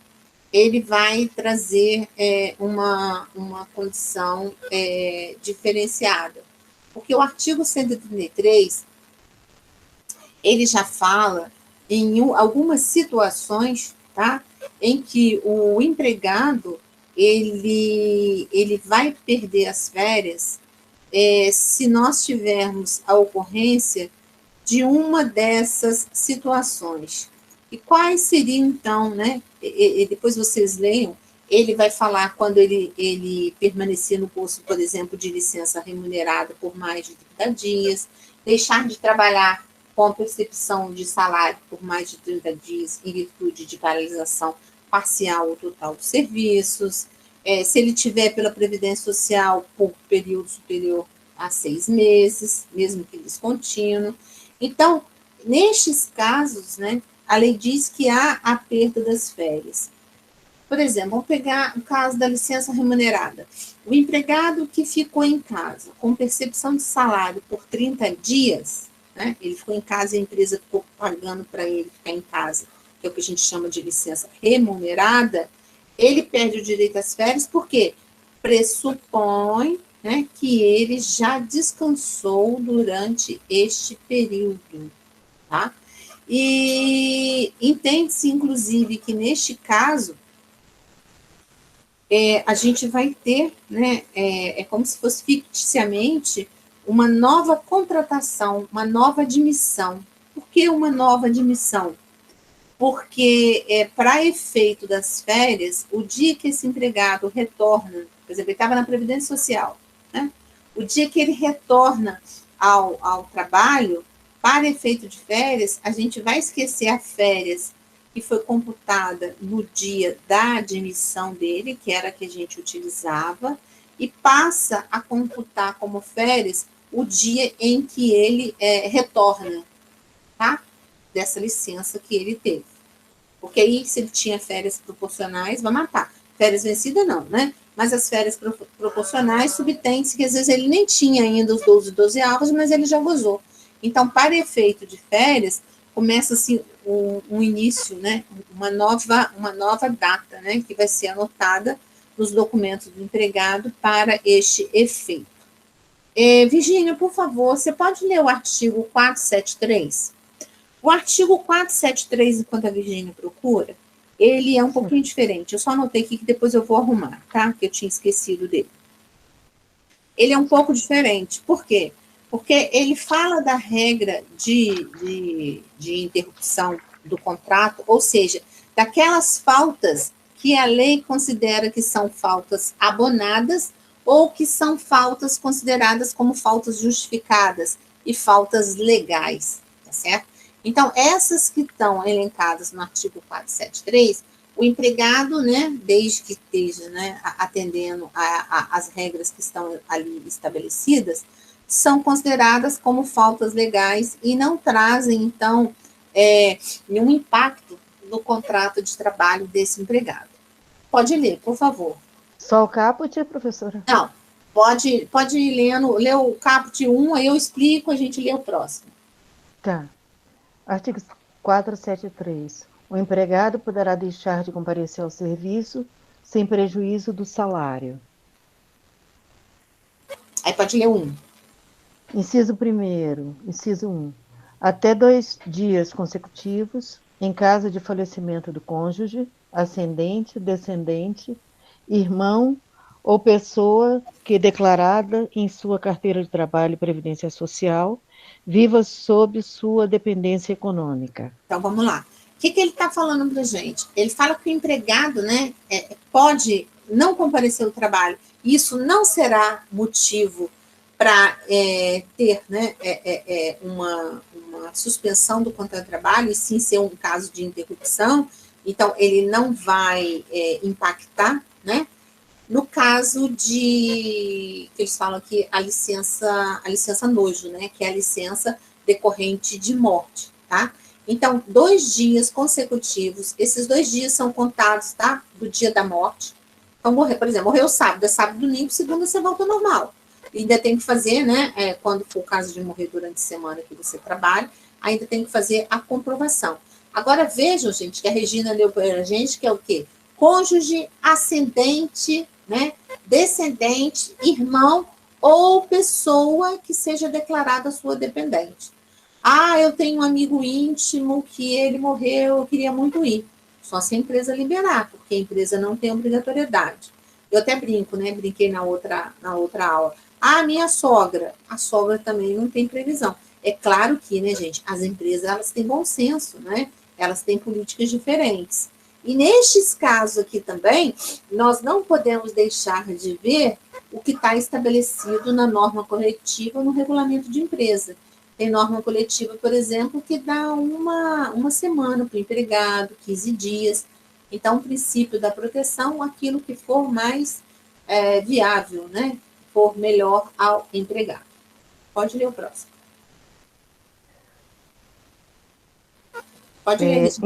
ele vai trazer uma condição diferenciada. Porque o artigo 133, ele já fala em algumas situações, tá, em que o empregado ele vai perder as férias se nós tivermos a ocorrência de uma dessas situações. E quais seriam, então, né? Depois vocês leiam, ele vai falar quando ele permanecer no posto, por exemplo, de licença remunerada por mais de 30 dias, deixar de trabalhar com percepção de salário por mais de 30 dias em virtude de paralisação parcial ou total dos serviços, se ele tiver pela Previdência Social por período superior a 6 meses, mesmo que descontínuo. Então, nestes casos, né, a lei diz que há a perda das férias. Por exemplo, vamos pegar o caso da licença remunerada. O empregado que ficou em casa com percepção de salário por 30 dias, né, ele ficou em casa e a empresa ficou pagando para ele ficar em casa, que é o que a gente chama de licença remunerada, ele perde o direito às férias porque pressupõe, né, que ele já descansou durante este período, tá? E entende-se, inclusive, que neste caso, a gente vai ter, né, como se fosse ficticiamente uma nova contratação, uma nova admissão. Por que uma nova admissão? Porque, para efeito das férias, o dia que esse empregado retorna, por exemplo, ele estava na Previdência Social, né? O dia que ele retorna ao trabalho, para efeito de férias, a gente vai esquecer a férias que foi computada no dia da admissão dele, que era a que a gente utilizava, e passa a computar como férias o dia em que ele retorna, tá? Dessa licença que ele teve. Porque aí, se ele tinha férias proporcionais, vai matar. Férias vencidas, não, né? Mas as férias proporcionais subtém-se que às vezes ele nem tinha ainda os 12 avos, mas ele já gozou. Então, para efeito de férias, começa-se um início, né? Uma nova data, né? Que vai ser anotada nos documentos do empregado para este efeito. Virgínia, por favor, você pode ler o artigo 473? O artigo 473, enquanto a Virgínia procura, ele é um pouquinho diferente. Eu só anotei aqui que depois eu vou arrumar, tá? Que eu tinha esquecido dele. Ele é um pouco diferente. Por quê? Porque ele fala da regra de interrupção do contrato, ou seja, daquelas faltas que a lei considera que são faltas abonadas ou que são faltas consideradas como faltas justificadas e faltas legais, tá certo? Então, essas que estão elencadas no artigo 473, o empregado, né, desde que esteja, né, atendendo às regras que estão ali estabelecidas, são consideradas como faltas legais e não trazem, então, nenhum impacto no contrato de trabalho desse empregado. Pode ler, por favor. Só o caput, professora? Não, pode ir lendo, lê o caput 1, aí eu explico, a gente lê o próximo. Tá. Artigo 473. O empregado poderá deixar de comparecer ao serviço sem prejuízo do salário. Aí pode ler 1. Inciso 1º. Inciso 1. Até 2 dias consecutivos, em caso de falecimento do cônjuge, ascendente, descendente, irmão ou pessoa que declarada em sua carteira de trabalho e previdência social viva sob sua dependência econômica. Então, vamos lá. O que ele está falando para a gente? Ele fala que o empregado, né, pode não comparecer ao trabalho. Isso não será motivo para ter, né, uma suspensão do contrato de trabalho, e sim ser um caso de interrupção. Então, ele não vai impactar, né? No caso de, que eles falam aqui, a licença nojo, né? Que é a licença decorrente de morte, tá? Então, 2 dias consecutivos, esses 2 dias são contados, tá? Do dia da morte. Então, por exemplo, morreu sábado, é sábado, domingo, segunda você volta ao normal. E ainda tem que fazer, né? Quando for o caso de morrer durante a semana que você trabalha, ainda tem que fazer a comprovação. Agora, vejam, gente, que a Regina leu para a gente, que é o quê? Cônjuge, ascendente, né? Descendente, irmão ou pessoa que seja declarada sua dependente. Ah, eu tenho um amigo íntimo que ele morreu, eu queria muito ir. Só se a empresa liberar, porque a empresa não tem obrigatoriedade. Eu até brinco, né? Brinquei na outra aula. Ah, minha sogra. A sogra também não tem previsão. É claro que, né, gente, as empresas, elas têm bom senso, né? Elas têm políticas diferentes. E nestes casos aqui também, nós não podemos deixar de ver o que está estabelecido na norma coletiva no regulamento de empresa. Tem norma coletiva, por exemplo, que dá uma semana para o empregado, 15 dias. Então, o princípio da proteção, aquilo que for mais viável, né? For melhor ao empregado. Pode ler o próximo. Pode ler isso.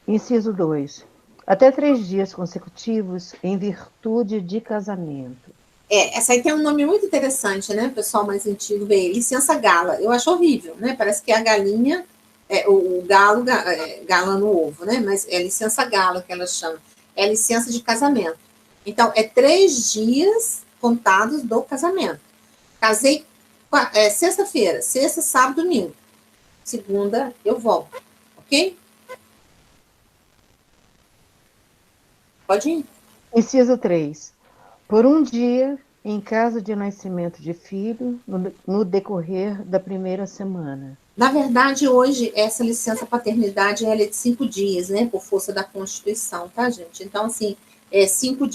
Inciso 2. Até 3 dias consecutivos em virtude de casamento. Essa aí tem um nome muito interessante, né? O pessoal mais antigo vê, licença gala. Eu acho horrível, né? Parece que é a galinha, o galo, gala no ovo, né? Mas é licença gala que elas chamam. É licença de casamento. Então, 3 dias contados do casamento. Casei sexta-feira, sexta, sábado, domingo. Segunda, eu volto. Ok? Pode ir. Inciso 3. Por um dia, em caso de nascimento de filho, no decorrer da primeira semana. Na verdade, hoje, essa licença paternidade ela é de 5 dias, né? Por força da Constituição, tá, gente? Então, assim,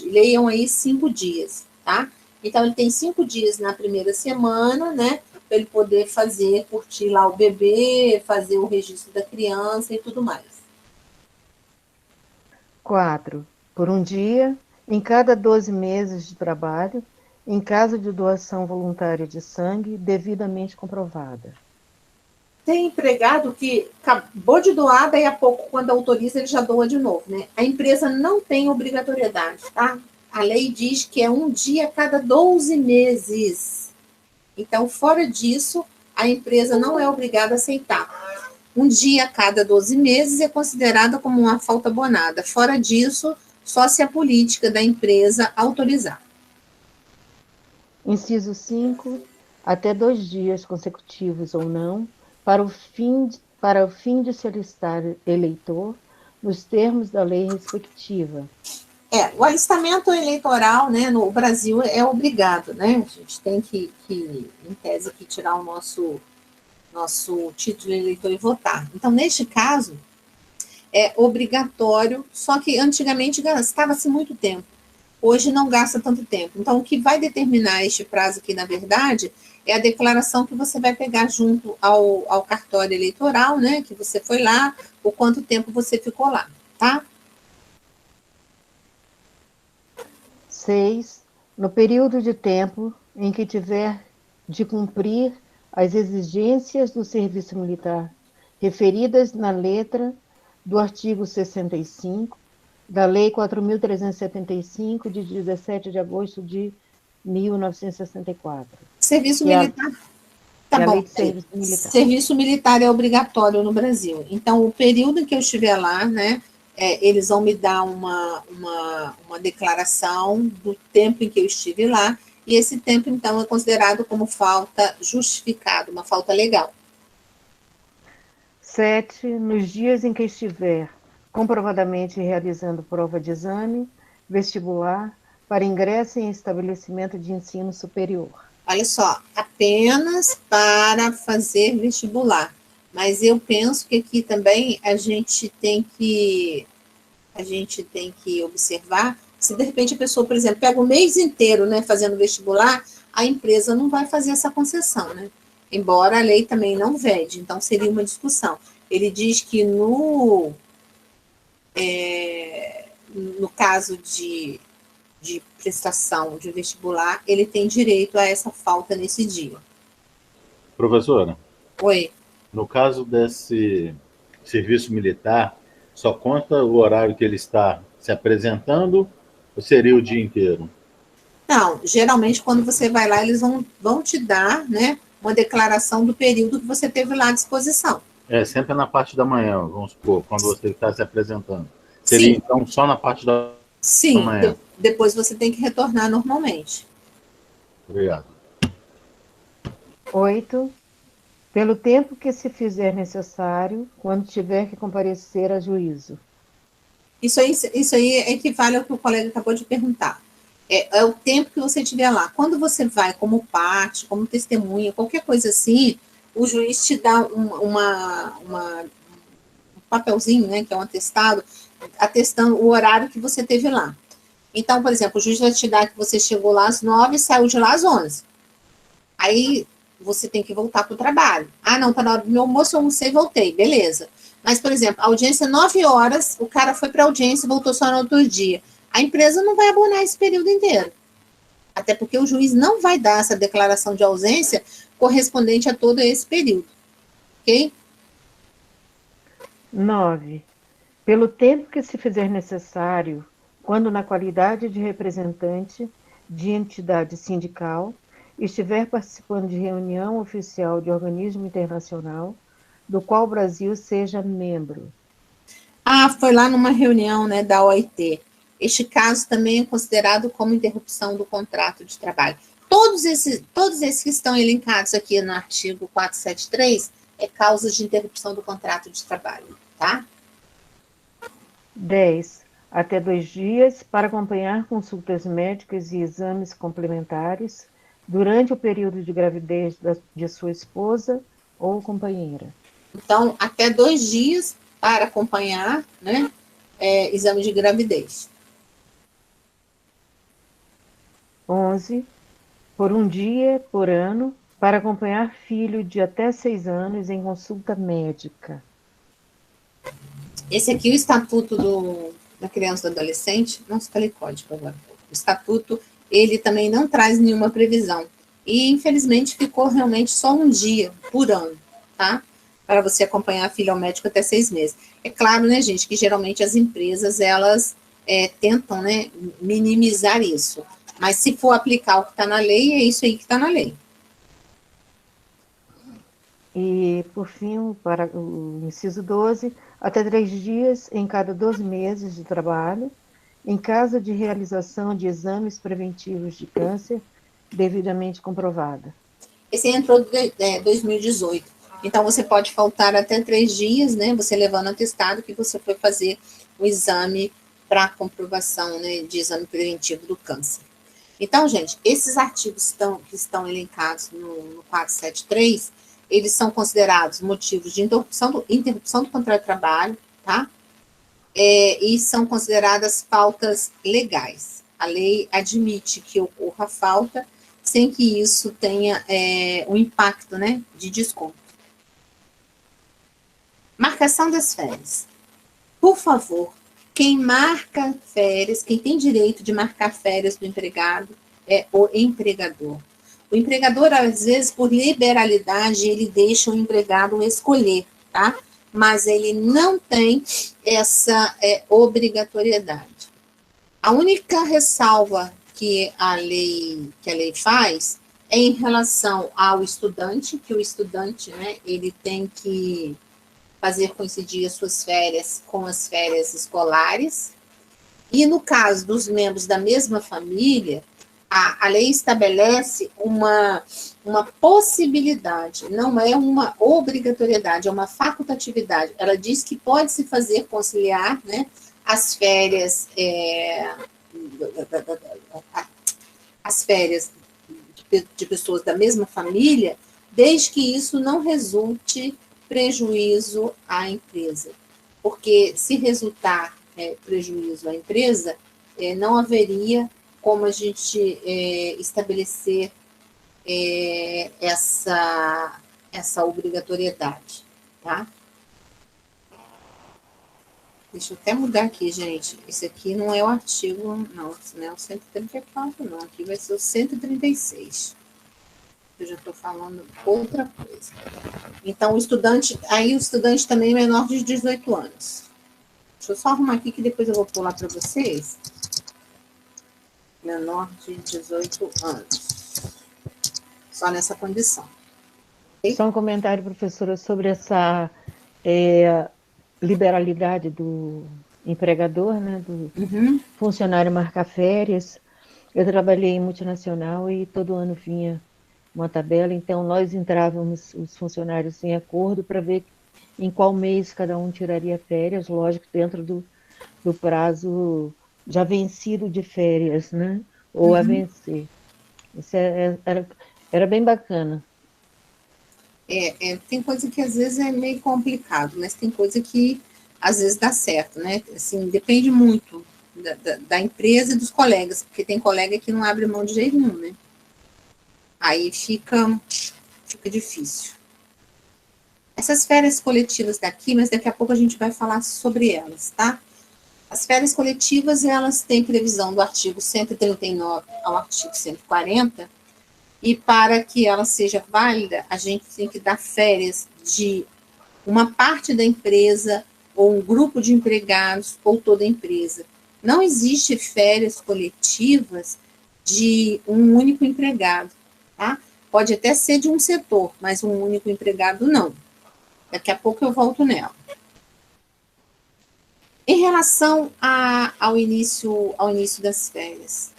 leiam aí 5 dias, tá? Então, ele tem 5 dias na primeira semana, né? Para ele poder curtir lá o bebê, fazer o registro da criança e tudo mais. 4. Por um dia, em cada 12 meses de trabalho, em caso de doação voluntária de sangue devidamente comprovada. Tem empregado que acabou de doar, daí a pouco, quando autoriza, ele já doa de novo, né? A empresa não tem obrigatoriedade, tá? A lei diz que é um dia a cada 12 meses. Então, fora disso, a empresa não é obrigada a aceitar. Um dia a cada 12 meses é considerada como uma falta abonada. Fora disso, só se a política da empresa autorizar. Inciso 5. Até 2 dias consecutivos ou não, para o fim de se alistar eleitor, nos termos da lei respectiva. O alistamento eleitoral, né, no Brasil é obrigado, né? A gente tem que em tese, que tirar o nosso título de eleitor e votar. Então, neste caso, é obrigatório, só que antigamente gastava-se muito tempo. Hoje não gasta tanto tempo. Então, o que vai determinar este prazo aqui, na verdade, é a declaração que você vai pegar junto ao cartório eleitoral, né? Que você foi lá, o quanto tempo você ficou lá, tá? 6. No período de tempo em que tiver de cumprir as exigências do serviço militar referidas na letra do artigo 65 da Lei 4.375, de 17 de agosto de 1964. Serviço militar. Tá bom. Serviço militar é obrigatório no Brasil. Então, o período em que eu estiver lá, né, eles vão me dar uma declaração do tempo em que eu estive lá, e esse tempo, então, é considerado como falta justificada, uma falta legal. 7. Nos dias em que estiver comprovadamente realizando prova de exame, vestibular, para ingresso em estabelecimento de ensino superior. Olha só, apenas para fazer vestibular. Mas eu penso que aqui também a gente tem que observar se de repente a pessoa, por exemplo, pega o mês inteiro, né, fazendo vestibular, a empresa não vai fazer essa concessão, né? Embora a lei também não vede, então seria uma discussão. Ele diz que no caso de prestação de vestibular, ele tem direito a essa falta nesse dia. Professora, Oi. no caso desse serviço militar, só conta o horário que ele está se apresentando ou seria o dia inteiro? Não, geralmente quando você vai lá, eles vão te dar, né, uma declaração do período que você teve lá à disposição. Sempre na parte da manhã, vamos supor, quando você está se apresentando. Sim. Seria, então, só na parte da manhã? Sim, depois você tem que retornar normalmente. Obrigado. 8. Pelo tempo que se fizer necessário, quando tiver que comparecer a juízo. Isso aí equivale ao que o colega acabou de perguntar. É o tempo que você tiver lá. Quando você vai como parte, como testemunha, qualquer coisa assim, o juiz te dá um papelzinho, né, que é um atestado, atestando o horário que você teve lá. Então, por exemplo, o juiz vai te dar que você chegou lá às 9 e saiu de lá às 11. Aí você tem que voltar para o trabalho. Ah, não, está na hora do meu almoço, eu almocei e voltei. Beleza. Mas, por exemplo, a audiência é 9 horas, o cara foi para a audiência e voltou só no outro dia. A empresa não vai abonar esse período inteiro. Até porque o juiz não vai dar essa declaração de ausência correspondente a todo esse período. Ok? 9. Pelo tempo que se fizer necessário, quando na qualidade de representante de entidade sindical, estiver participando de reunião oficial de organismo internacional, do qual o Brasil seja membro. Ah, foi lá numa reunião, né, da OIT. Este caso também é considerado como interrupção do contrato de trabalho. Todos esses que estão elencados aqui no artigo 473 é causas de interrupção do contrato de trabalho, tá? 10. Até 2 dias para acompanhar consultas médicas e exames complementares durante o período de gravidez de sua esposa ou companheira. Então, até 2 dias para acompanhar, né, exame de gravidez. 11. Por 1 dia por ano para acompanhar filho de até 6 anos em consulta médica. Esse aqui, o Estatuto da Criança e do Adolescente, nossa, falei código agora. O Estatuto, ele também não traz nenhuma previsão. E, infelizmente, ficou realmente só 1 dia por ano, tá? Para você acompanhar a filha ao médico até 6 meses. É claro, né, gente, que geralmente as empresas, elas tentam, né, minimizar isso. Mas se for aplicar o que está na lei, é isso aí que está na lei. E, por fim, para o inciso 12, até 3 dias em cada 12 meses de trabalho, em caso de realização de exames preventivos de câncer devidamente comprovada. Esse entrou em 2018. Então, você pode faltar até 3 dias, né, você levando atestado que você foi fazer o exame para comprovação, né, de exame preventivo do câncer. Então, gente, esses artigos que estão elencados no 473, eles são considerados motivos de interrupção do contrato de trabalho, tá? E são consideradas faltas legais. A lei admite que ocorra falta sem que isso tenha um impacto, né, de desconto. Marcação das férias. Por favor, quem marca férias, quem tem direito de marcar férias do empregado é o empregador. O empregador, às vezes, por liberalidade, ele deixa o empregado escolher, tá? Mas ele não tem essa obrigatoriedade. A única ressalva que a lei faz é em relação ao estudante, que o estudante, né, ele tem que fazer coincidir as suas férias com as férias escolares. E no caso dos membros da mesma família, a lei estabelece uma possibilidade, não é uma obrigatoriedade, é uma facultatividade. Ela diz que pode se fazer conciliar, né, as férias de pessoas da mesma família, desde que isso não resulte prejuízo à empresa. Porque se resultar prejuízo à empresa, não haveria como a gente estabelecer essa obrigatoriedade, tá? Deixa eu até mudar aqui, gente. Esse aqui não é o artigo, não é o 134, não. Aqui vai ser o 136. Eu já estou falando outra coisa. Então, o estudante também é menor de 18 anos. Deixa eu só arrumar aqui que depois eu vou pular para vocês. Menor de 18 anos. Só nessa condição. Okay? Só um comentário, professora, sobre essa liberalidade do empregador, né, do funcionário marcar férias. Eu trabalhei em multinacional e todo ano vinha uma tabela, então nós entrávamos, os funcionários, em acordo para ver em qual mês cada um tiraria férias, lógico, dentro do prazo já vencido de férias, né? Ou a vencer. Isso era bem bacana. Tem coisa que às vezes é meio complicado, mas tem coisa que às vezes dá certo, né? Assim, depende muito da empresa e dos colegas, porque tem colega que não abre mão de jeito nenhum, né? Aí fica difícil. Essas férias coletivas daqui, mas daqui a pouco a gente vai falar sobre elas, tá? As férias coletivas, elas têm previsão do artigo 139 ao artigo 140, e para que ela seja válida, a gente tem que dar férias de uma parte da empresa, ou um grupo de empregados, ou toda a empresa. Não existe férias coletivas de um único empregado, tá? Pode até ser de um setor, mas um único empregado não. Daqui a pouco eu volto nela. Em relação ao início das férias,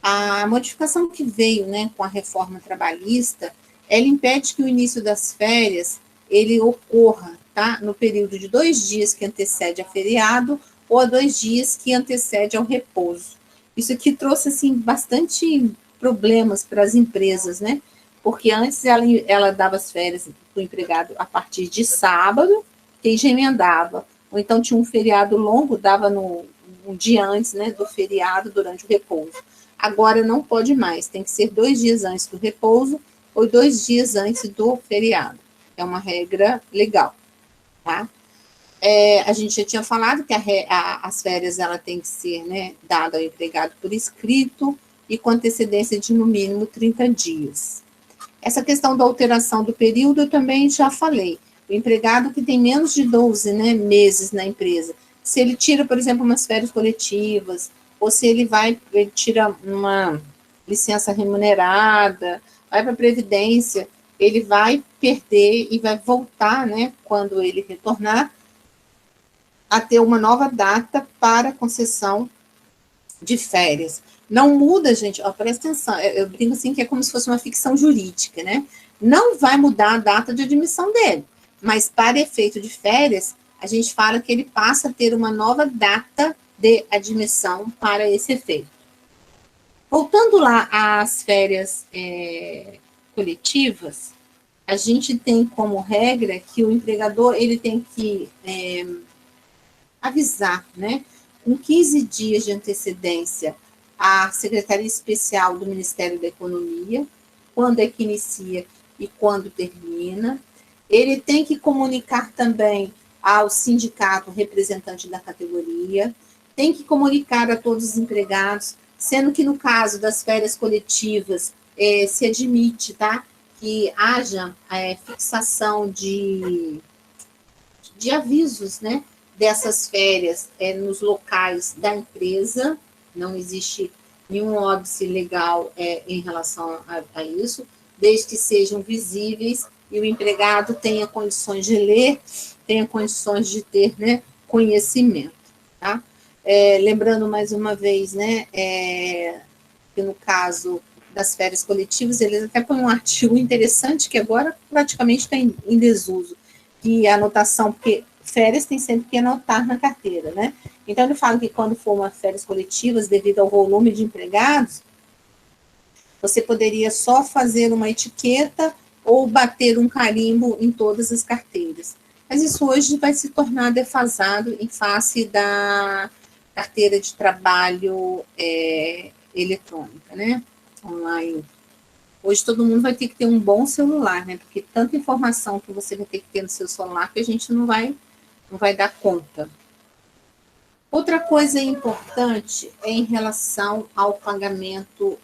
a modificação que veio, né, com a reforma trabalhista, ela impede que o início das férias ele ocorra, tá, no período de 2 dias que antecede a feriado ou a 2 dias que antecede ao repouso. Isso aqui trouxe assim bastante problemas para as empresas, né? Porque antes ela dava as férias para o empregado a partir de sábado, que já emendava. Ou então tinha um feriado longo, dava um dia antes, né, do feriado, durante o repouso. Agora não pode mais, tem que ser 2 dias antes do repouso ou 2 dias antes do feriado. É uma regra legal, tá? A gente já tinha falado que as férias ela tem que ser, né, dada ao empregado por escrito e com antecedência de no mínimo 30 dias. Essa questão da alteração do período eu também já falei. O empregado que tem menos de 12, né, meses na empresa, se ele tira, por exemplo, umas férias coletivas, ou se ele tira uma licença remunerada, vai para a Previdência, ele vai perder e vai voltar, né, quando ele retornar, a ter uma nova data para concessão de férias. Não muda, gente, presta atenção, eu brinco assim que é como se fosse uma ficção jurídica, né? Não vai mudar a data de admissão dele, mas para efeito de férias, a gente fala que ele passa a ter uma nova data de admissão para esse efeito. Voltando lá às férias coletivas, a gente tem como regra que o empregador ele tem que avisar, né, com 15 dias de antecedência a Secretaria Especial do Ministério da Economia, quando é que inicia e quando termina. Ele tem que comunicar também ao sindicato representante da categoria, tem que comunicar a todos os empregados, sendo que no caso das férias coletivas, se admite, tá, que haja fixação de avisos, né, dessas férias nos locais da empresa. Não existe nenhum óbice legal em relação a isso, desde que sejam visíveis e o empregado tenha condições de ler, tenha condições de ter, né, conhecimento, tá? Lembrando mais uma vez, né, que no caso das férias coletivas, eles até põem um artigo interessante que agora praticamente está em desuso, que a anotação, porque férias tem sempre que anotar na carteira, né? Então, ele fala que quando for uma férias coletivas, devido ao volume de empregados, Você poderia só fazer uma etiqueta ou bater um carimbo em todas as carteiras. Mas isso hoje vai se tornar defasado em face da carteira de trabalho eletrônica, né? Online. Hoje todo mundo vai ter que ter um bom celular, né? Porque tanta informação que você vai ter que ter no seu celular que a gente não vai dar conta. Outra coisa importante é em relação ao pagamento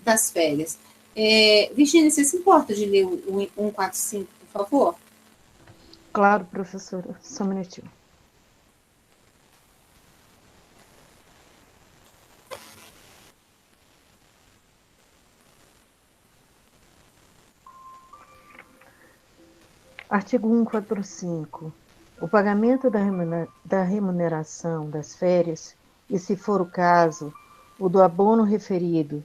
das férias. Virginia, você se importa de ler o 145, por favor? Claro, professora. Só um minutinho. Artigo 145. O pagamento da remuneração das férias, e se for o caso, o do abono referido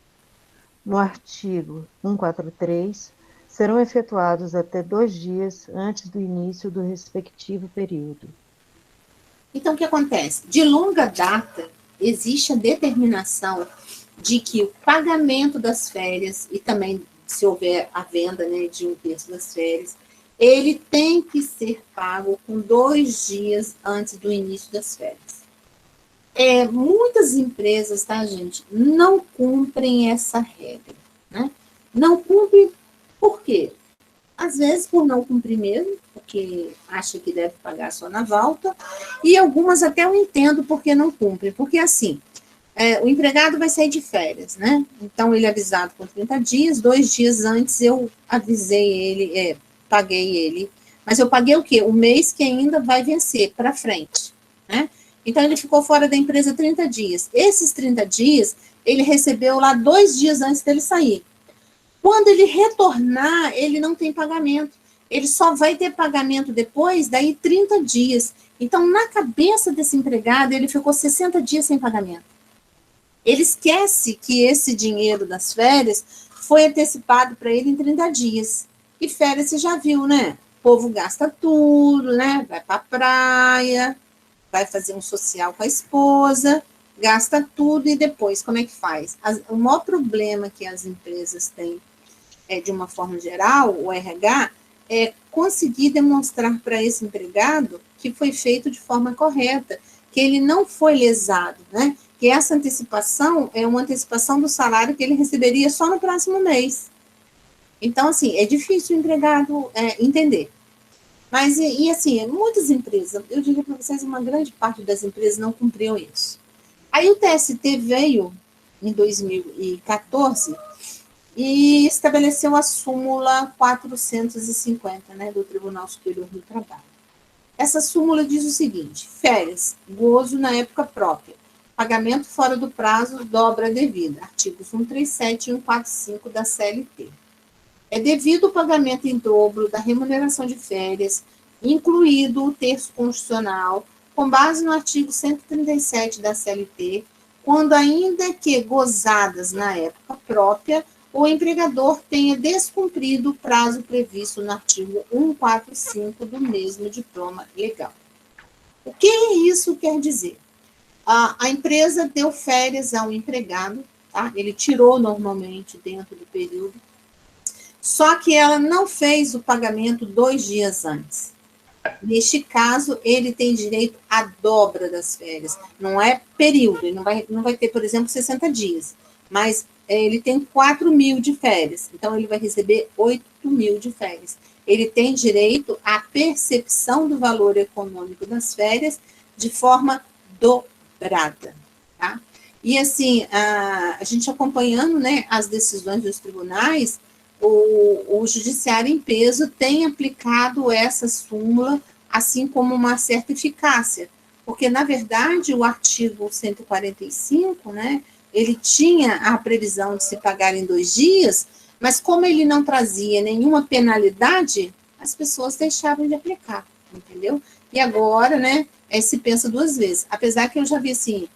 no artigo 143, serão efetuados até 2 dias antes do início do respectivo período. Então, o que acontece? De longa data, existe a determinação de que o pagamento das férias, e também se houver a venda, né, de 1/3 das férias, ele tem que ser pago com 2 dias antes do início das férias. Muitas empresas, tá, gente, não cumprem essa regra, né? Não cumprem por quê? Às vezes por não cumprir mesmo, porque acha que deve pagar só na volta, e algumas até eu entendo porque não cumprem, porque assim, o empregado vai sair de férias, né? Então ele é avisado com 30 dias, 2 dias antes eu avisei ele, paguei ele, mas eu paguei o quê? O mês que ainda vai vencer para frente, né? Então ele ficou fora da empresa 30 dias. Esses 30 dias, ele recebeu lá 2 dias antes dele sair. Quando ele retornar, ele não tem pagamento. Ele só vai ter pagamento depois, daí 30 dias. Então, na cabeça desse empregado, ele ficou 60 dias sem pagamento. Ele esquece que esse dinheiro das férias foi antecipado para ele em 30 dias. E férias você já viu, né? O povo gasta tudo, né? Vai para a praia, vai fazer um social com a esposa, gasta tudo e depois como é que faz? O maior problema que as empresas têm, de uma forma geral, o RH, é conseguir demonstrar para esse empregado que foi feito de forma correta, que ele não foi lesado, né? Que essa antecipação é uma antecipação do salário que ele receberia só no próximo mês. Então, assim, é difícil o empregado entender. Mas, assim, muitas empresas, eu diria para vocês, uma grande parte das empresas não cumpriam isso. Aí o TST veio, em 2014, e estabeleceu a súmula 450, né, do Tribunal Superior do Trabalho. Essa súmula diz o seguinte: férias, gozo na época própria, pagamento fora do prazo, dobra devida, artigos 137 e 145 da CLT. É devido o pagamento em dobro da remuneração de férias, incluído o terço constitucional, com base no artigo 137 da CLT, quando ainda que gozadas na época própria, o empregador tenha descumprido o prazo previsto no artigo 145 do mesmo diploma legal. O que isso quer dizer? A empresa deu férias ao empregado, tá? Ele tirou normalmente dentro do período, só que ela não fez o pagamento 2 dias antes. Neste caso, ele tem direito à dobra das férias. Não é período, ele não vai ter, por exemplo, 60 dias, mas ele tem 4.000 de férias, então ele vai receber 8.000 de férias. Ele tem direito à percepção do valor econômico das férias de forma dobrada, tá? E assim, a gente acompanhando, né, as decisões dos tribunais, o judiciário em peso tem aplicado essa súmula, assim como uma certa eficácia, porque, na verdade, o artigo 145, né, ele tinha a previsão de se pagar em 2 dias, mas como ele não trazia nenhuma penalidade, as pessoas deixavam de aplicar, entendeu? E agora, né, se pensa 2 vezes, apesar que eu já vi, assim,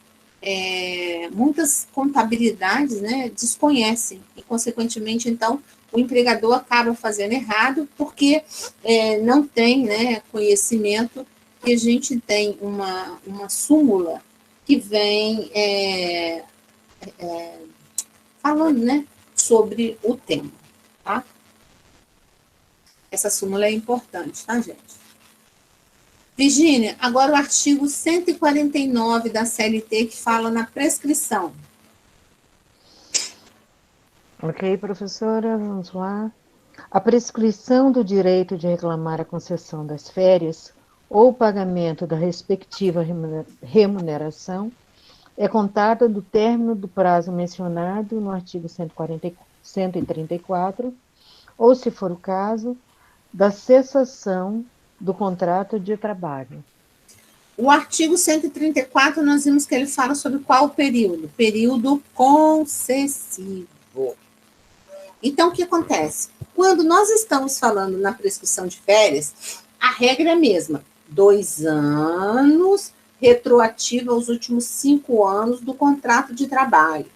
muitas contabilidades, né, desconhecem, e, consequentemente, então, o empregador acaba fazendo errado, porque não tem, né, conhecimento que a gente tem uma súmula que vem falando, né, sobre o tema, tá? Essa súmula é importante, tá, gente? Virgínia, agora o artigo 149 da CLT, que fala na prescrição. Ok, professora, vamos lá. A prescrição do direito de reclamar a concessão das férias ou pagamento da respectiva remuneração é contada do término do prazo mencionado no artigo 134, ou, se for o caso, da cessação do contrato de trabalho. O artigo 134, nós vimos que ele fala sobre qual período? Período concessivo. Então, o que acontece? Quando nós estamos falando na prescrição de férias, a regra é a mesma. 2 anos, retroativa aos últimos 5 anos do contrato de trabalho.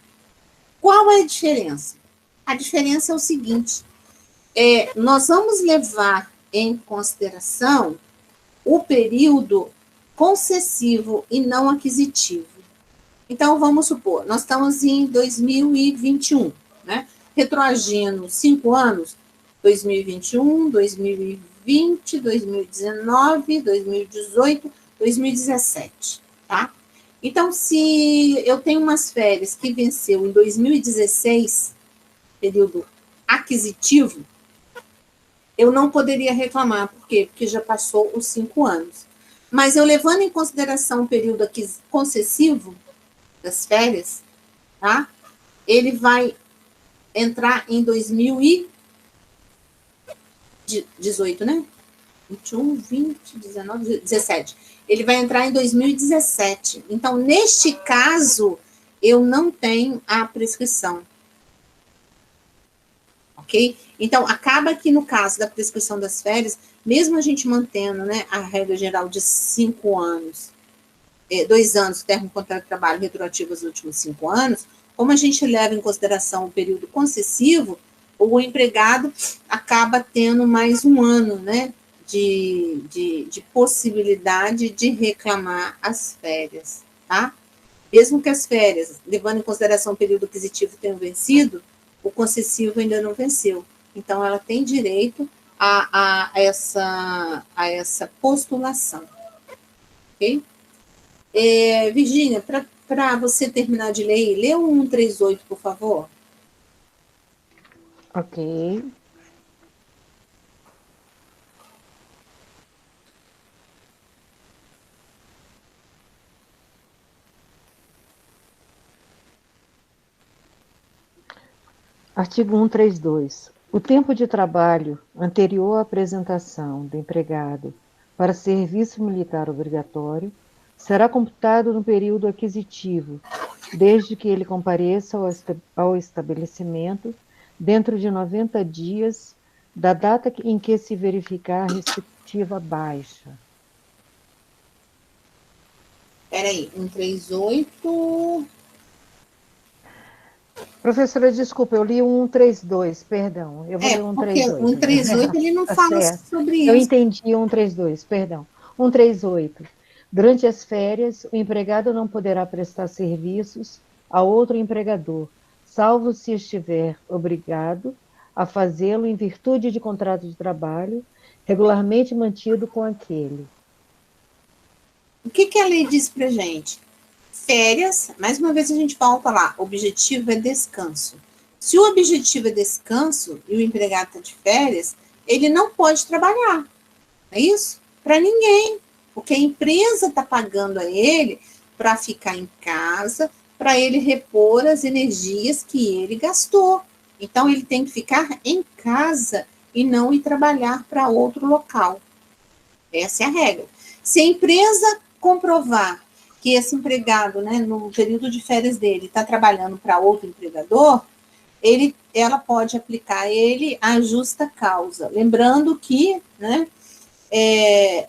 Qual é a diferença? A diferença é o seguinte, nós vamos levar em consideração o período concessivo e não aquisitivo. Então, vamos supor, nós estamos em 2021, né? Retroagindo 5 anos, 2021, 2020, 2019, 2018, 2017, tá? Então, se eu tenho umas férias que venceu em 2016, período aquisitivo, eu não poderia reclamar. Por quê? Porque já passou os 5 anos. Mas eu levando em consideração o período concessivo das férias, tá? Ele vai entrar em 2018, né? 21, 20, 19, 17. Ele vai entrar em 2017. Então, neste caso, eu não tenho a prescrição. Ok? Então, acaba que no caso da prescrição das férias, mesmo a gente mantendo, né, a regra geral de 5 anos, 2 anos, termo de contrato de trabalho retroativo aos últimos 5 anos, como a gente leva em consideração o período concessivo, o empregado acaba tendo mais 1 ano, né, de possibilidade de reclamar as férias, tá? Mesmo que as férias, levando em consideração o período aquisitivo, tenham vencido, o concessivo ainda não venceu. Então, ela tem direito a essa postulação. Ok? Virgínia, para você terminar de ler, lê o 138, por favor. Ok. Artigo 132. O tempo de trabalho anterior à apresentação do empregado para serviço militar obrigatório será computado no período aquisitivo, desde que ele compareça ao estabelecimento dentro de 90 dias da data em que se verificar a respectiva baixa. Peraí, 138... Professora, desculpa, eu li o 132, perdão. Eu vou ler o 138. Porque o 138 ele não fala sobre isso. Eu entendi o 132, perdão. 138. Durante as férias, o empregado não poderá prestar serviços a outro empregador, salvo se estiver obrigado a fazê-lo em virtude de contrato de trabalho regularmente mantido com aquele. O que a lei diz pra gente? Férias, mais uma vez a gente volta lá, o objetivo é descanso. Se o objetivo é descanso e o empregado está de férias, ele não pode trabalhar, não é isso? Para ninguém, porque a empresa está pagando a ele para ficar em casa, para ele repor as energias que ele gastou. Então, ele tem que ficar em casa e não ir trabalhar para outro local. Essa é a regra. Se a empresa comprovar que esse empregado, né, no período de férias dele, está trabalhando para outro empregador, ela pode aplicar a ele a justa causa. Lembrando que, né,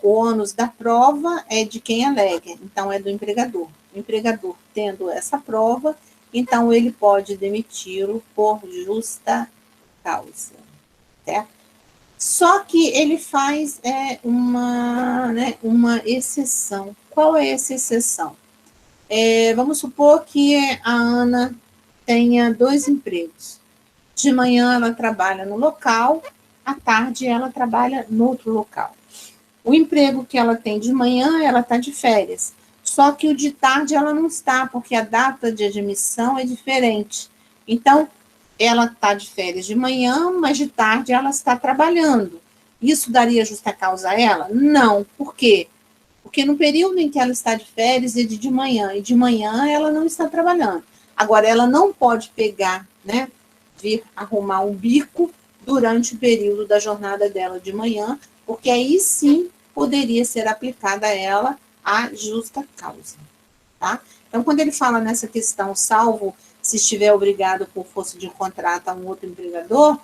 o ônus da prova é de quem alega, então é do empregador. O empregador tendo essa prova, então ele pode demiti-lo por justa causa, certo? Só que ele faz uma exceção. Qual é essa exceção? Vamos supor que a Ana tenha 2 empregos. de manhã ela trabalha no local, à tarde ela trabalha no outro local. O emprego que ela tem de manhã, ela está de férias. Só que o de tarde ela não está, porque a data de admissão é diferente. Então, ela está de férias de manhã, mas de tarde ela está trabalhando. Isso daria justa causa a ela? Não. Por quê? Porque no período em que ela está de férias é de manhã, e de manhã ela não está trabalhando. Agora, ela não pode pegar, né, vir arrumar um bico durante o período da jornada dela de manhã, porque aí sim poderia ser aplicada a ela a justa causa, tá? Então, quando ele fala nessa questão, salvo se estiver obrigado por força de contrato a um outro empregador,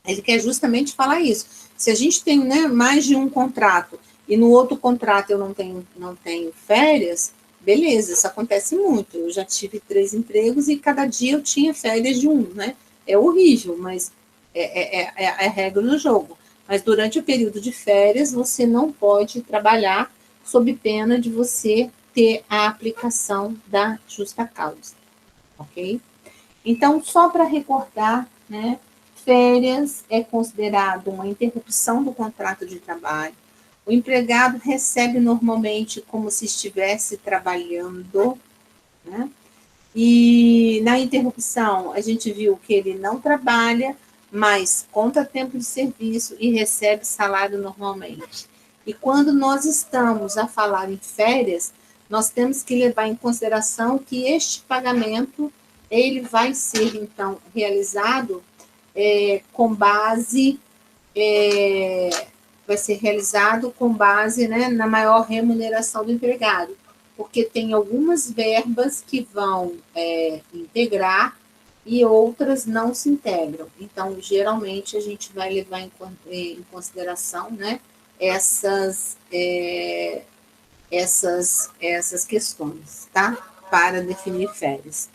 ele quer justamente falar isso. Se a gente tem, né, mais de um contrato e no outro contrato eu não tenho férias, beleza, isso acontece muito. Eu já tive 3 empregos e cada dia eu tinha férias de um, né? É horrível, mas é a regra do jogo. Mas durante o período de férias, você não pode trabalhar sob pena de você ter a aplicação da justa causa, ok? Então, só para recordar, né, férias é considerado uma interrupção do contrato de trabalho. O empregado recebe normalmente como se estivesse trabalhando, né? E na interrupção, a gente viu que ele não trabalha, mas conta tempo de serviço e recebe salário normalmente. E quando nós estamos a falar em férias, nós temos que levar em consideração que este pagamento, ele vai ser, então, realizado com base, vai ser realizado com base, né, na maior remuneração do empregado, porque tem algumas verbas que vão integrar e outras não se integram. Então, geralmente, a gente vai levar em consideração, né, essas questões, tá? Para definir férias.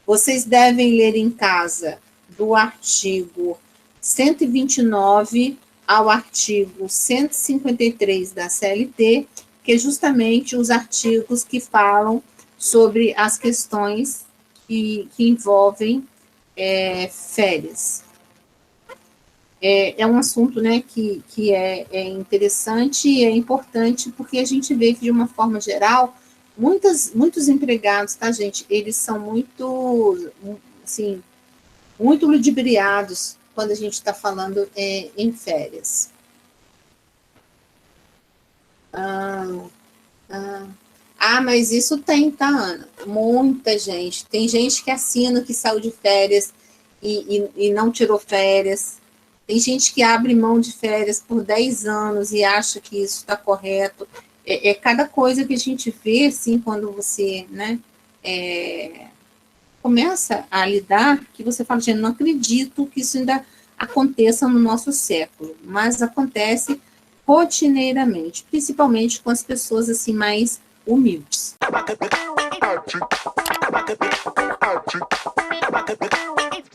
Vocês devem ler em casa do artigo 129 ao artigo 153 da CLT, que é justamente os artigos que falam sobre as questões que envolvem férias. É um assunto, né, que é interessante e é importante, porque a gente vê que, de uma forma geral, muitos empregados, tá, gente, eles são muito, assim, muito ludibriados quando a gente está falando em férias. Mas isso tem, tá, Ana? Muita gente. Tem gente que assina que saiu de férias e não tirou férias. Tem gente que abre mão de férias por 10 anos e acha que isso está correto. Cada coisa que a gente vê, assim, quando você, né, começa a lidar, que você fala, gente, não acredito que isso ainda aconteça no nosso século, mas acontece rotineiramente, principalmente com as pessoas, assim, mais humildes.